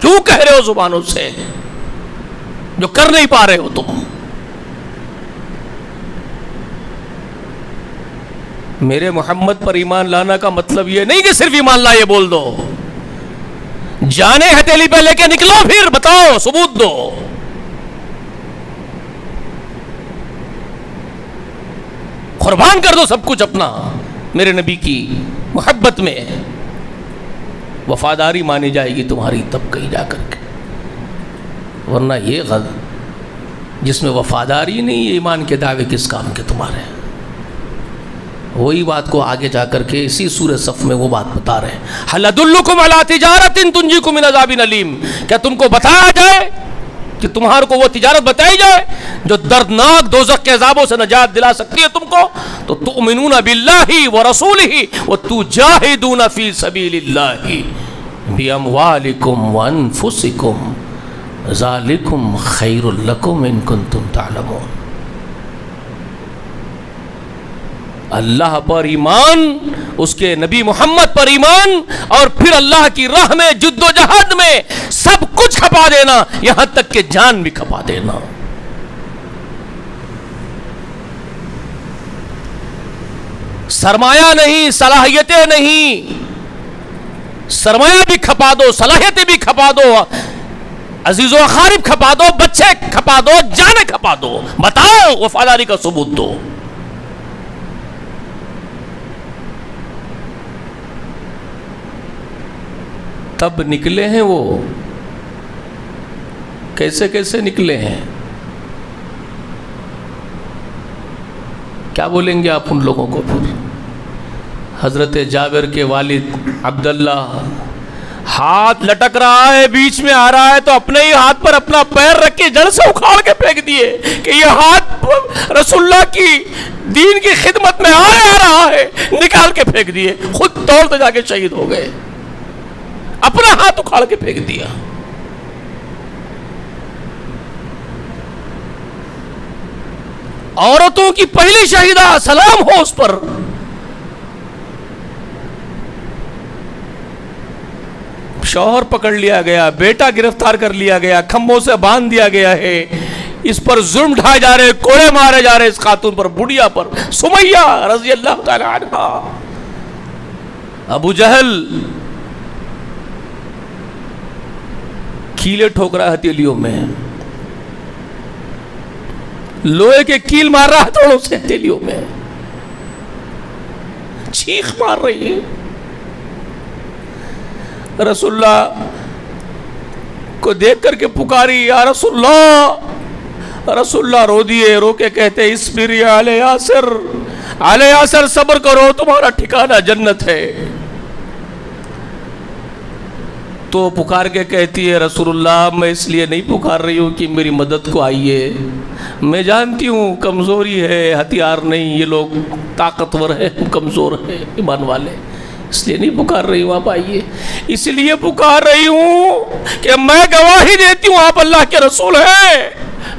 کیوں کہہ رہے ہو زبانوں سے جو کر نہیں پا رہے ہو تم؟ میرے محمد پر ایمان لانا کا مطلب یہ نہیں کہ صرف ایمان لا یہ بول دو. جانے ہتھیلی پہ لے کے نکلو، پھر بتاؤ، ثبوت دو. قربان کر دو سب کچھ اپنا میرے نبی کی محبت میں. وفاداری مانی جائے گی تمہاری تب کہیں جا کر کے. ورنہ یہ غلط جس میں وفاداری نہیں، یہ ایمان کے دعوے کس کام کے تمہارے؟ وہی بات کو آگے جا کر کے اسی سورہ صف میں وہ بات بتا رہے ہیں. هل ادلکم علی تجارۃ تنجیکم من عذاب الیم. کیا تم کو بتایا جائے کہ تمہارے کو وہ تجارت بتائی جائے جو دردناک دوزخ کے عذابوں سے نجات دلا سکتی ہے تم کو؟ تو تؤمنون باللہ ورسولہ وتجاہدون فی سبیل اللہ باموالکم وانفسکم ذالکم خیر لکم ان کنتم تعلمون. اللہ پر ایمان، اس کے نبی محمد پر ایمان، اور پھر اللہ کی راہ میں جد و جہاد میں سب کچھ کھپا دینا، یہاں تک کہ جان بھی کھپا دینا. سرمایہ نہیں، صلاحیتیں نہیں، سرمایہ بھی کھپا دو، صلاحیتیں بھی کھپا دو، عزیز و اقارب کھپا دو، بچے کھپا دو، جانیں کھپا دو. بتاؤ، وفاداری کا ثبوت دو. تب نکلے ہیں وہ. کیسے کیسے نکلے ہیں؟ کیا بولیں گے آپ ان لوگوں کو پھر؟ حضرت جابر کے والد عبداللہ ہاتھ لٹک رہا ہے، بیچ میں آ رہا ہے تو اپنے ہی ہاتھ پر اپنا پیر رکھ کے جڑ سے اکھاڑ کے پھینک دیے کہ یہ ہاتھ رسول اللہ کی دین کی خدمت میں آ رہا ہے. نکال کے پھینک دیے، خود دوڑتے جا کے شہید ہو گئے. اپنا ہاتھ اکھاڑ کے پھینک دیا. عورتوں کی پہلی شہیدہ، سلام ہو اس پر. شوہر پکڑ لیا گیا، بیٹا گرفتار کر لیا گیا، کھمبوں سے باندھ دیا گیا ہے، اس پر ظلم ڈھائے جا رہے، کوڑے مارے جا رہے اس خاتون پر، بڑھیا پر، سمیہ رضی اللہ تعالی عنہا. ابو جہل کیلے ٹھوک رہا ہے ہتھیلیوں میں، لوہے کے کیل مار رہا ہے ہتھوڑوں سے ہتھیلیوں میں، چیخ مار رہی ہے. رسول اللہ کو دیکھ کر کے پکاری، یا رسول اللہ. رسول اللہ رو دیے، رو کے کہتے اصبر یا آل یاسر، آل یاسر صبر کرو، تمہارا ٹھکانہ جنت ہے. تو پکار کے کہتی ہے رسول اللہ میں اس لیے نہیں پکار رہی ہوں کہ میری مدد کو آئیے، میں جانتی ہوں کمزوری ہے، ہتھیار نہیں، یہ لوگ طاقتور ہیں، کمزور ہیں ایمان والے، اس لیے نہیں پکار رہی ہوں، آپ آئیے۔ اس لیے پکار رہی ہوں کہ میں گواہی دیتی ہوں آپ اللہ کے رسول ہیں،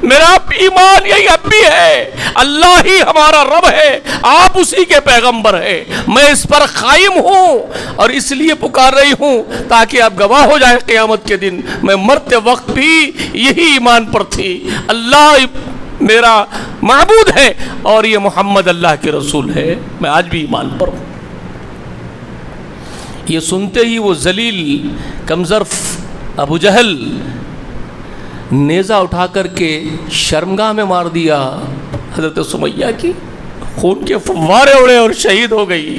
میرا ایمان یہی اب بھی ہے، اللہ ہی ہمارا رب ہے، آپ اسی کے پیغمبر ہیں، میں اس پر قائم ہوں، اور اس لیے پکار رہی ہوں تاکہ آپ گواہ ہو جائیں قیامت کے دن میں مرتے وقت بھی یہی ایمان پر تھی، اللہ میرا معبود ہے اور یہ محمد اللہ کے رسول ہے، میں آج بھی ایمان پر ہوں۔ یہ سنتے ہی وہ ذلیل کمظرف ابو جہل نیزہ اٹھا کر کے شرمگاہ میں مار دیا حضرت سمیہ کی، خون کے فوارے اڑے اور شہید ہو گئی۔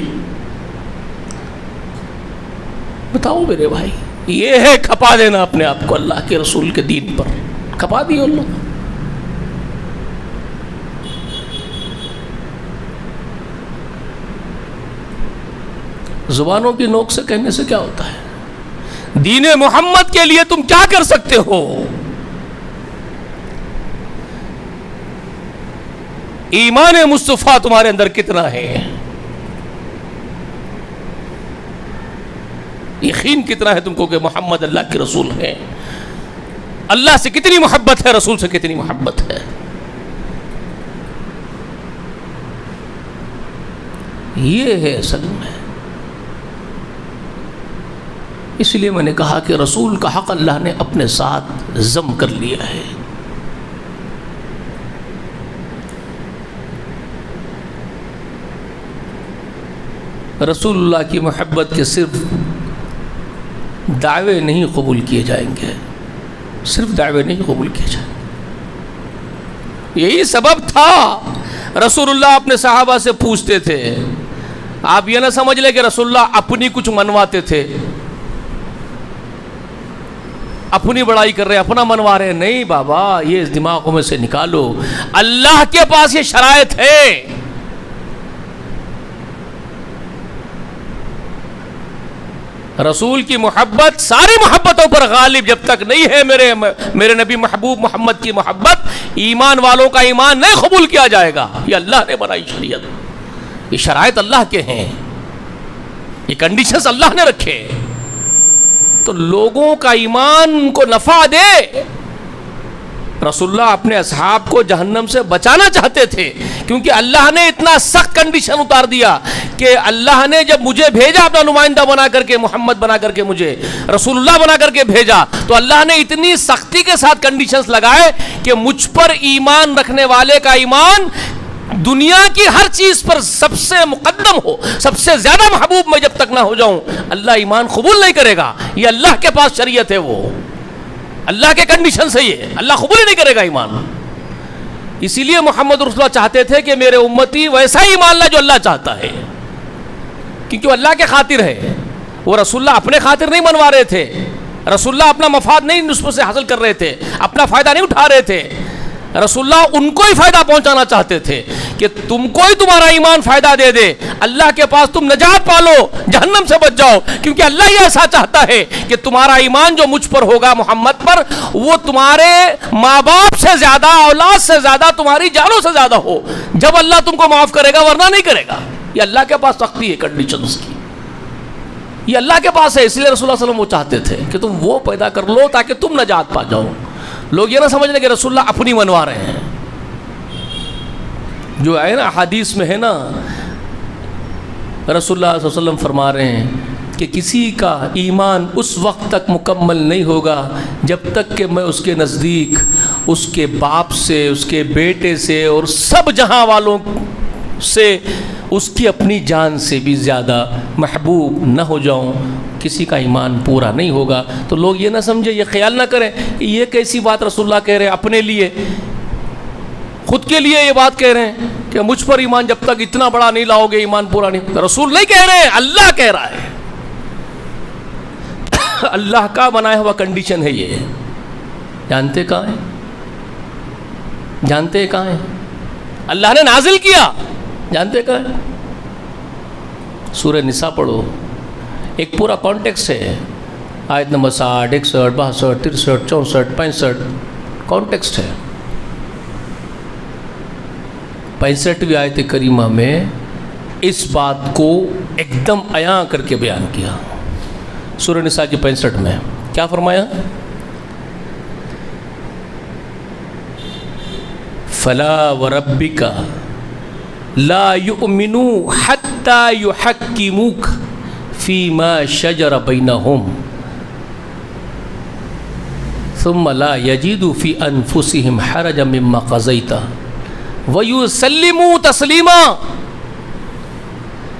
بتاؤ میرے بھائی، یہ ہے کھپا دینا اپنے آپ کو اللہ کے رسول کے دین پر، کھپا دی ان لوگ۔ زبانوں کی نوک سے کہنے سے کیا ہوتا ہے؟ دین محمد کے لیے تم کیا کر سکتے ہو؟ ایمان مصطفیٰ تمہارے اندر کتنا ہے؟ یقین کتنا ہے تم کو کہ محمد اللہ کے رسول ہیں؟ اللہ سے کتنی محبت ہے، رسول سے کتنی محبت ہے؟ یہ ہے اصل میں۔ اس لیے میں نے کہا کہ رسول کا حق اللہ نے اپنے ساتھ ضم کر لیا ہے۔ رسول اللہ کی محبت کے صرف دعوے نہیں قبول کیے جائیں گے، صرف دعوے نہیں قبول کیے جائیں گے۔ یہی سبب تھا رسول اللہ اپنے صحابہ سے پوچھتے تھے، آپ یہ نہ سمجھ لیں کہ رسول اللہ اپنی کچھ منواتے تھے، اپنی بڑائی کر رہے ہیں، اپنا منوا رہے ہیں، نہیں بابا، یہ اس دماغوں میں سے نکالو، اللہ کے پاس یہ شرائط ہے۔ رسول کی محبت ساری محبتوں پر غالب جب تک نہیں ہے، میرے نبی محبوب محمد کی محبت، ایمان والوں کا ایمان نہیں قبول کیا جائے گا۔ یہ اللہ نے بنائی شریعت، یہ شرائط اللہ کے ہیں، یہ کنڈیشنز اللہ نے رکھے، تو لوگوں کا ایمان کو نفع دے۔ رسول اللہ اپنے اصحاب کو جہنم سے بچانا چاہتے تھے، کیونکہ اللہ نے اتنا سخت کنڈیشن اتار دیا کہ اللہ نے جب مجھے بھیجا اپنا نمائندہ بنا کر کے، محمد بنا کر کے، مجھے رسول اللہ بنا کر کے بھیجا، تو اللہ نے اتنی سختی کے ساتھ کنڈیشنز لگائے کہ مجھ پر ایمان رکھنے والے کا ایمان دنیا کی ہر چیز پر سب سے مقدم ہو، سب سے زیادہ محبوب میں جب تک نہ ہو جاؤں، اللہ ایمان قبول نہیں کرے گا۔ یہ اللہ کے پاس شریعت ہے، وہ اللہ کے کنڈیشن سے، یہ اللہ قبول نہیں کرے گا ایمان۔ اسی لیے محمد رسول اللہ چاہتے تھے کہ میرے امتی ویسا ہی ایمان لائے جو اللہ چاہتا ہے، کیونکہ وہ اللہ کے خاطر ہے، وہ رسول اللہ اپنے خاطر نہیں منوا رہے تھے، رسول اللہ اپنا مفاد نہیں اس سے حاصل کر رہے تھے، اپنا فائدہ نہیں اٹھا رہے تھے، رسول اللہ ان کو ہی فائدہ پہنچانا چاہتے تھے کہ تم کو ہی تمہارا ایمان فائدہ دے دے، اللہ کے پاس تم نجات پالو، جہنم سے بچ جاؤ، کیونکہ اللہ ہی ایسا چاہتا ہے کہ تمہارا ایمان جو مجھ پر ہوگا، محمد پر، وہ تمہارے ماں باپ سے زیادہ، اولاد سے زیادہ، تمہاری جانوں سے زیادہ ہو، جب اللہ تم کو معاف کرے گا، ورنہ نہیں کرے گا۔ یہ اللہ کے پاس سختی ہے کنڈیشنز کی، یہ اللہ کے پاس ہے، اس لیے رسول اللہ صلی اللہ علیہ وسلم وہ چاہتے تھے کہ تم وہ پیدا کر لو تاکہ تم نجات پا جاؤ۔ لوگ یہ نہ سمجھ لیں کہ رسول اللہ اپنی منوا رہے ہیں، جو ہے نا حدیث میں ہے نا، رسول اللہ صلی اللہ علیہ وسلم فرما رہے ہیں کہ کسی کا ایمان اس وقت تک مکمل نہیں ہوگا جب تک کہ میں اس کے نزدیک اس کے باپ سے، اس کے بیٹے سے اور سب جہاں والوں سے اس کی اپنی جان سے بھی زیادہ محبوب نہ ہو جاؤں، کسی کا ایمان پورا نہیں ہوگا۔ تو لوگ یہ نہ سمجھے، یہ خیال نہ کریں کہ یہ کیسی بات رسول اللہ کہہ رہے ہیں، اپنے لیے، خود کے لیے یہ بات کہہ رہے ہیں کہ مجھ پر ایمان جب تک اتنا بڑا نہیں لاؤ گے ایمان پورا نہیں۔ رسول نہیں کہہ رہے ہیں، اللہ کہہ رہا ہے، اللہ کا بنایا ہوا کنڈیشن ہے یہ۔ جانتے کہاں ہیں؟ جانتے کہاں ہیں؟ اللہ نے نازل کیا، جانتے کہاں ہیں؟ سورہ نساء پڑھو، ایک پورا کانٹیکس ہے، آیت نمبر 60 61 62 63 64 65 کانٹیکسٹ ہے۔ 65ویں آیت کریمہ میں اس بات کو ایک دم عیاں کر کے بیان کیا۔ سورہ نساء کی 65 میں کیا فرمایا؟ فلا وربک لا یؤمنوا حتی یحکموک فیما شجر بینہم ثم لا یجدوا فی انفسہم حرجا مما قضیت ویسلموا تسلیما۔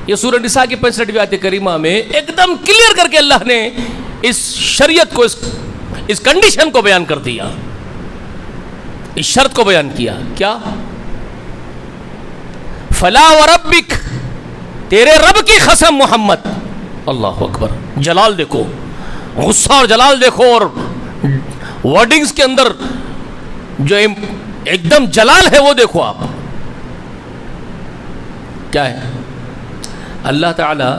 یہ سورہ نساء کی 65ویں آیت کریمہ میں ایک دم کلیئر کر کے اللہ نے اس شریعت کو اس کنڈیشن کو بیان کر دیا، اس شرط کو بیان کیا۔ کیا؟ فلا وربک، تیرے رب کی قسم محمد، اللہ اکبر، جلال دیکھو، غصہ اور جلال دیکھو، اور ورڈنگز کے اندر جو ایک دم جلال ہے وہ دیکھو آپ کیا ہے۔ اللہ تعالیٰ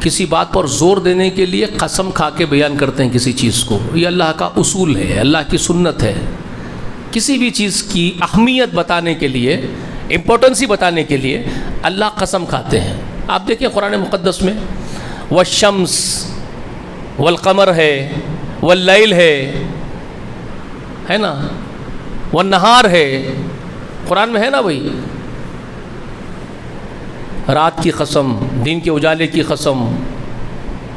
کسی بات پر زور دینے کے لیے قسم کھا کے بیان کرتے ہیں کسی چیز کو، یہ اللہ کا اصول ہے، اللہ کی سنت ہے۔ کسی بھی چیز کی اہمیت بتانے کے لیے، امپورٹنسی بتانے کے لیے اللہ قسم کھاتے ہیں۔ آپ دیکھیں قرآن مقدس میں والشمس والقمر ہے، واللیل ہے نا، والنہار ہے، قرآن میں ہے نا بھائی، رات کی قسم، دن کے اجالے کی قسم،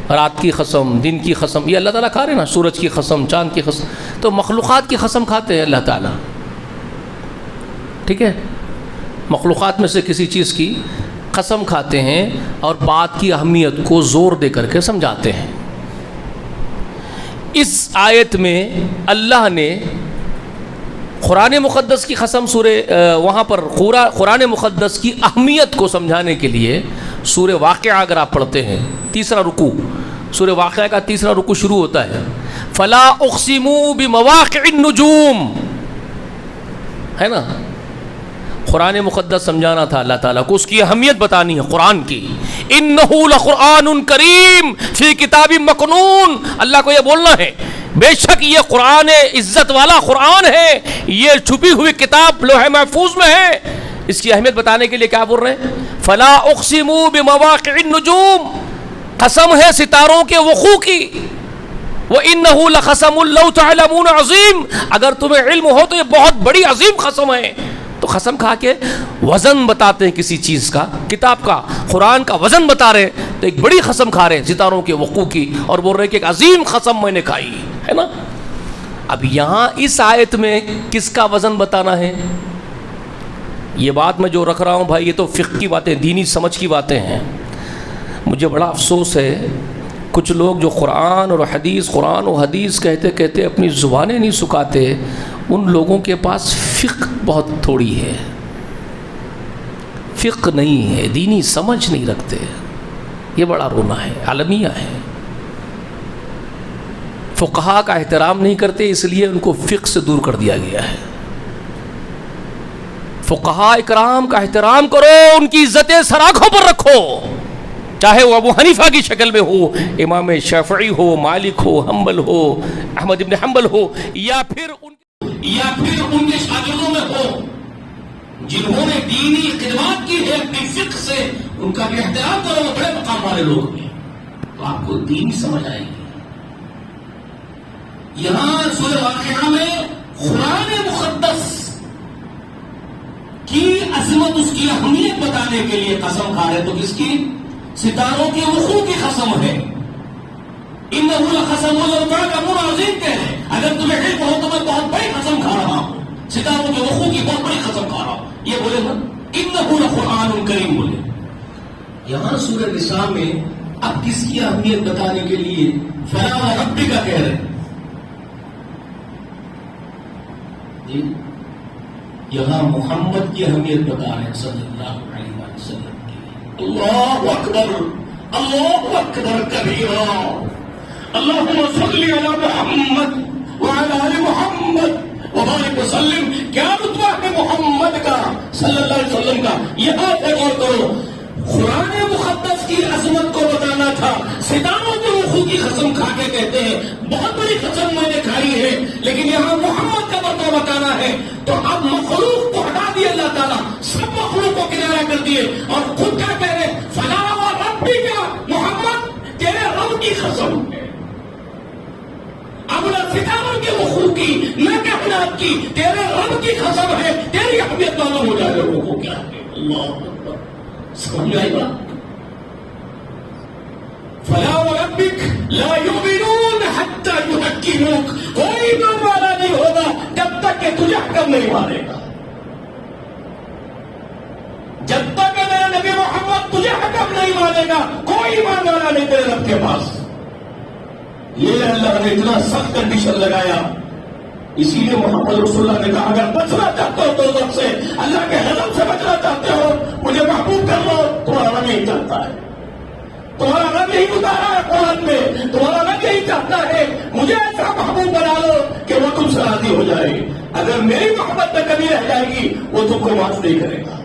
رات کی قسم، دن کی قسم، یہ اللہ تعالیٰ کھا رہے ہیں نا، سورج کی قسم، چاند کی قسم، تو مخلوقات کی قسم کھاتے ہیں اللہ تعالیٰ، ٹھیک ہے، مخلوقات میں سے کسی چیز کی قسم کھاتے ہیں اور بات کی اہمیت کو زور دے کر کے سمجھاتے ہیں۔ اس آیت میں اللہ نے قرآن مقدس کی قسم وہاں پر قرآن مقدس کی اہمیت کو سمجھانے کے لیے سورہ واقعہ اگر آپ پڑھتے ہیں، تیسرا رکوع، سورہ واقعہ کا تیسرا رکوع شروع ہوتا ہے فلا اقسم بمواقع النجوم، ہے نا، قرآن مقدس سمجھانا تھا اللہ تعالیٰ کو، اس کی اہمیت بتانی ہے قرآن کی۔ انہ لقرآن کریم فی کتاب مکنون، اللہ کو یہ بولنا ہے بے شک یہ قرآن عزت والا قرآن ہے، یہ چھپی ہوئی کتاب لوح محفوظ میں ہے۔ اس کی اہمیت بتانے کے لیے کیا بول رہے ہیں؟ فلا اقسم بمواقع النجوم، قسم ہے ستاروں کے وقوع کی، وَإِنَّهُ لَقَسَمٌ لَوْ تَعْلَمُونَ عظیم، اگر تمہیں علم ہو تو یہ بہت بڑی عظیم قسم ہے۔ تو قسم کھا کے وزن بتاتے ہیں کسی چیز کا، کتاب کا، قرآن کا وزن بتا رہے ہیں، تو ایک بڑی قسم کھا رہے ہیں ستاروں کے وقوع کی، اور بول رہے ہیں کہ ایک عظیم قسم میں نے کھائی ہے نا۔ اب یہاں اس آیت میں کس کا وزن بتانا ہے؟ یہ بات میں جو رکھ رہا ہوں بھائی، یہ تو فقہ کی باتیں، دینی سمجھ کی باتیں ہیں۔ مجھے بڑا افسوس ہے کچھ لوگ جو قرآن و حدیث کہتے کہتے اپنی زبانیں نہیں سکھاتے، ان لوگوں کے پاس فقہ بہت تھوڑی ہے، فقہ نہیں ہے، دینی سمجھ نہیں رکھتے، یہ بڑا رونا ہے، عالمیہ ہے۔ فقہا کا احترام نہیں کرتے، اس لیے ان کو فقہ سے دور کر دیا گیا ہے۔ فقہا اکرام کا احترام کرو، ان کی عزتیں سر آنکھوں پر رکھو، چاہے وہ ابو حنیفہ کی شکل میں ہو، امام شافعی ہو، مالک ہو، حنبل ہو، احمد ابن حنبل ہو، یا پھر ان کے شاگردوں میں ہو جنہوں نے دینی خدمات کی ہے اپنی فقہ سے، ان کا بھی احترام کرو، وہ بڑے مقام والے لوگ ہیں، تو آپ کو دین سمجھ آئے گی۔ یہاں سورہ واقعہ میں قرآن مقدس کی عظمت، اس کی اہمیت بتانے کے لیے قسم کھا رہے، تو کس کی؟ ستاروں کے وقوع کی قسم ہے۔ انہ لقسم لو تعلمون عظیم کہہ رہے، اگر تمہیں علم ہو تو میں بہت بڑی قسم کھا رہا ہوں، ستاروں کے وقوع کی بہت بڑی قسم کھا رہا ہوں، یہ بولے نا، انہ لقرآن کریم بولے۔ یہاں سورہ نساء میں اب کس کی اہمیت بتانے کے لیے فلا وربک کا کہہ رہے جی، یہاں محمد کی اہمیت بتا رہے ہیں صلی اللہ علیہ وسلم کی۔ اللہ اکبر، اللہ اکبر کبیرہ، اللہم صلی علی محمد وعلی آل محمد وبارک وسلم۔ کیا رتبہ ہے محمد کا صلی اللہ علیہ وسلم کا؟ یہاں پہ غور کرو، قرآن مقدس کی عظمت کو بتانا تھا. ستاروں کے رخوں کی قسم کھا کے کہتے ہیں بہت بڑی قسم میں نے کھائی ہے، لیکن یہاں محمد کا مرتبہ بتانا ہے. تو اب مخلوق کو ہٹا دیے اللہ تعالیٰ، سب مخلوق کو کنارہ کر دیے اور خود کیا کہہ رہے؟ فلا و ربک محمد، تیرے رب کی قسم ہے. اب نہ ستاروں کے رخوں کی نہ کائنات کی، تیرے رب کی قسم ہے. تیری اہمیت معلوم ہو جائے لوگوں کو کیا ہے. اللہ اکبر، سمجھ آئی بات؟ فلا وربک لا یؤمنون حتی یحکموک، کوئی ایمان والا نہیں ہوگا جب تک کہ تجھے حکم نہیں مانے گا. جب تک کہ میرے نبی محمد تجھے حکم نہیں مانے گا کوئی ایمان والا نہیں تیرے رب کے پاس. یہ اللہ نے اتنا سخت کنڈیشن لگایا. اسی لیے محمد رسول اللہ نے کہا اگر بچنا چاہتے ہو تو رب سے، اللہ کے غضب سے بچنا چاہتے ہو، مجھے محبوب کر لو. تمہارا رب یہی چاہتا ہے، تمہارا رب یہی اتارا ہے قرآن میں، تمہارا رب یہی چاہتا ہے مجھے ایسا محبوب بنا لو کہ وہ تم سے راضی ہو جائے. اگر میری محبت میں کمی رہ جائے گی وہ تم کو معاف نہیں کرے گا.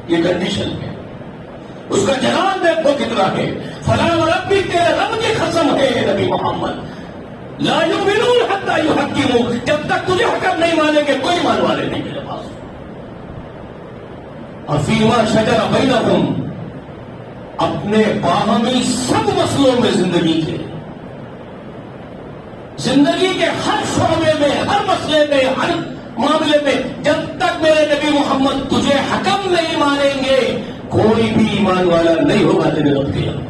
یہ کنڈیشن ہے. اس کا جلال دیکھو کتنا ہے. فلا وربک، تیرے رب کی قسم ہے نبی محمد، لا یؤمنون حتی یحکموک، جب تک تجھے حکم نہیں مانیں گے کوئی مان والے نہیں میرے پاس. اور فیما شجر بینہم، اپنے باہمی سب مسئلوں میں زندگی کے ہر شعبے میں، ہر مسئلے میں، ہر معاملے میں جب تک میرے نبی محمد تجھے حکم نہیں مانیں گے کوئی بھی ایمان والا نہیں ہوگا تیرے رب کے یہاں.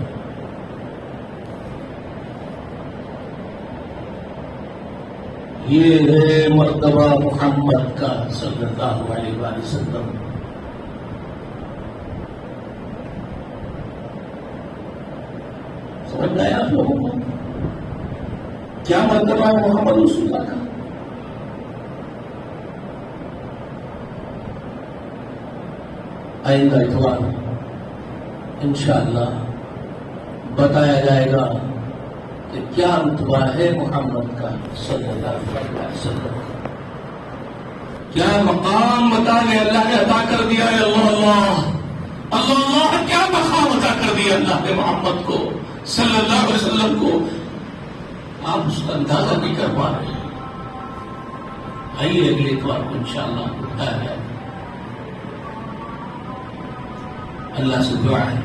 یہ ہے مرتبہ محمد کا صلی اللہ علیہ وآلہ وسلم. سمجھ گئے آپ لوگوں کو کیا مرتبہ ہے محمد رسول اللہ کا؟ آئندہ اتوار انشاءاللہ بتایا جائے گا کہ کیا رتبہ ہے محمد کا صلی اللہ علیہ وسلم. کیا مقام بتانے اللہ نے عطا کر دیا ہے. اللہ اللہ کیا مقام عطا کر دیا اللہ نے محمد کو صلی اللہ علیہ وسلم کو. آپ اس کا اندازہ نہیں کر پا رہے ہیں. آئیے اگلے اتوار کو انشاءاللہ بتایا جائے. اللہ سے دعا ہے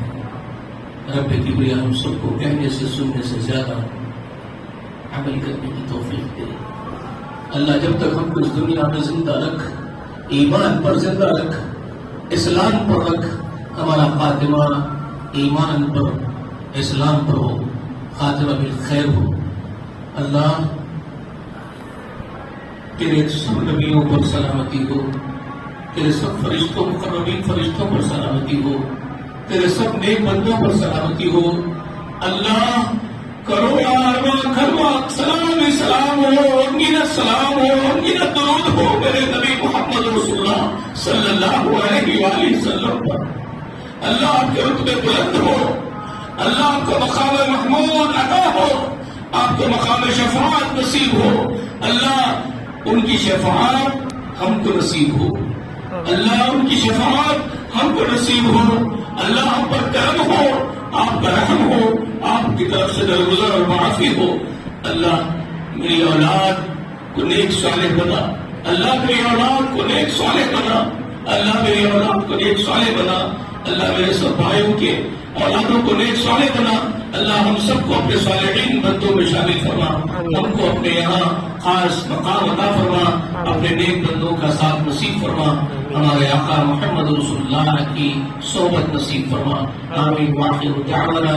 رب کبریا ہم سب کو کہنے سے سننے سے زیادہ عمل کرنے کی توفیق دے. اللہ جب تک ہم کو اس دنیا میں زندہ رکھ، ایمان پر زندہ رکھ، اسلام پر رکھ، ہمارا خاتمہ ایمان پر اسلام پر ہو، خاتمہ بالخیر ہو. اللہ تیرے سب نبیوں پر سلامتی ہو، تیرے سب فرشتوں مقربین فرشتوں پر سلامتی ہو، تیرے سب نیک بندوں پر سلامتی ہو. اللہ کرو یا ارواح کروا سلام سلام ہو، انگینا سلام ہو، انگینا درود ہو میرے نبی محمد رسول اللہ صلی اللہ علیہ وآلہ وسلم پر. اللہ آپ کے رتبے بلند ہو، اللہ آپ کو مقام محمود عطا ہو، آپ کو مقام شفاعت نصیب ہو. اللہ ان کی شفاعت ہم کو نصیب ہو، اللہ ان کی شفاعت ہم کو نصیب ہو. اللہ ہم پر کرم ہو، آپ کا رحم ہو، آپ کی طرف سے درگزر اور معافی ہو. اللہ میری اولاد کو نیک صالح بنا، اللہ میری اولاد کو نیک صالح بنا، اللہ میری اولاد کو نیک صالح بنا. اللہ میرے سب بھائیوں کے اولادوں کو نیک صالح بنا. اللہ ہم سب کو اپنے صالحین بندوں میں شامل فرما، ہم کو اپنے یہاں خاص مقام عطا فرما، اپنے نیک بندوں کا ساتھ نصیب فرما، ہمارے آقا محمد رسول اللہ کی صحبت نصیب فرما. آمین. وآخر دعوانا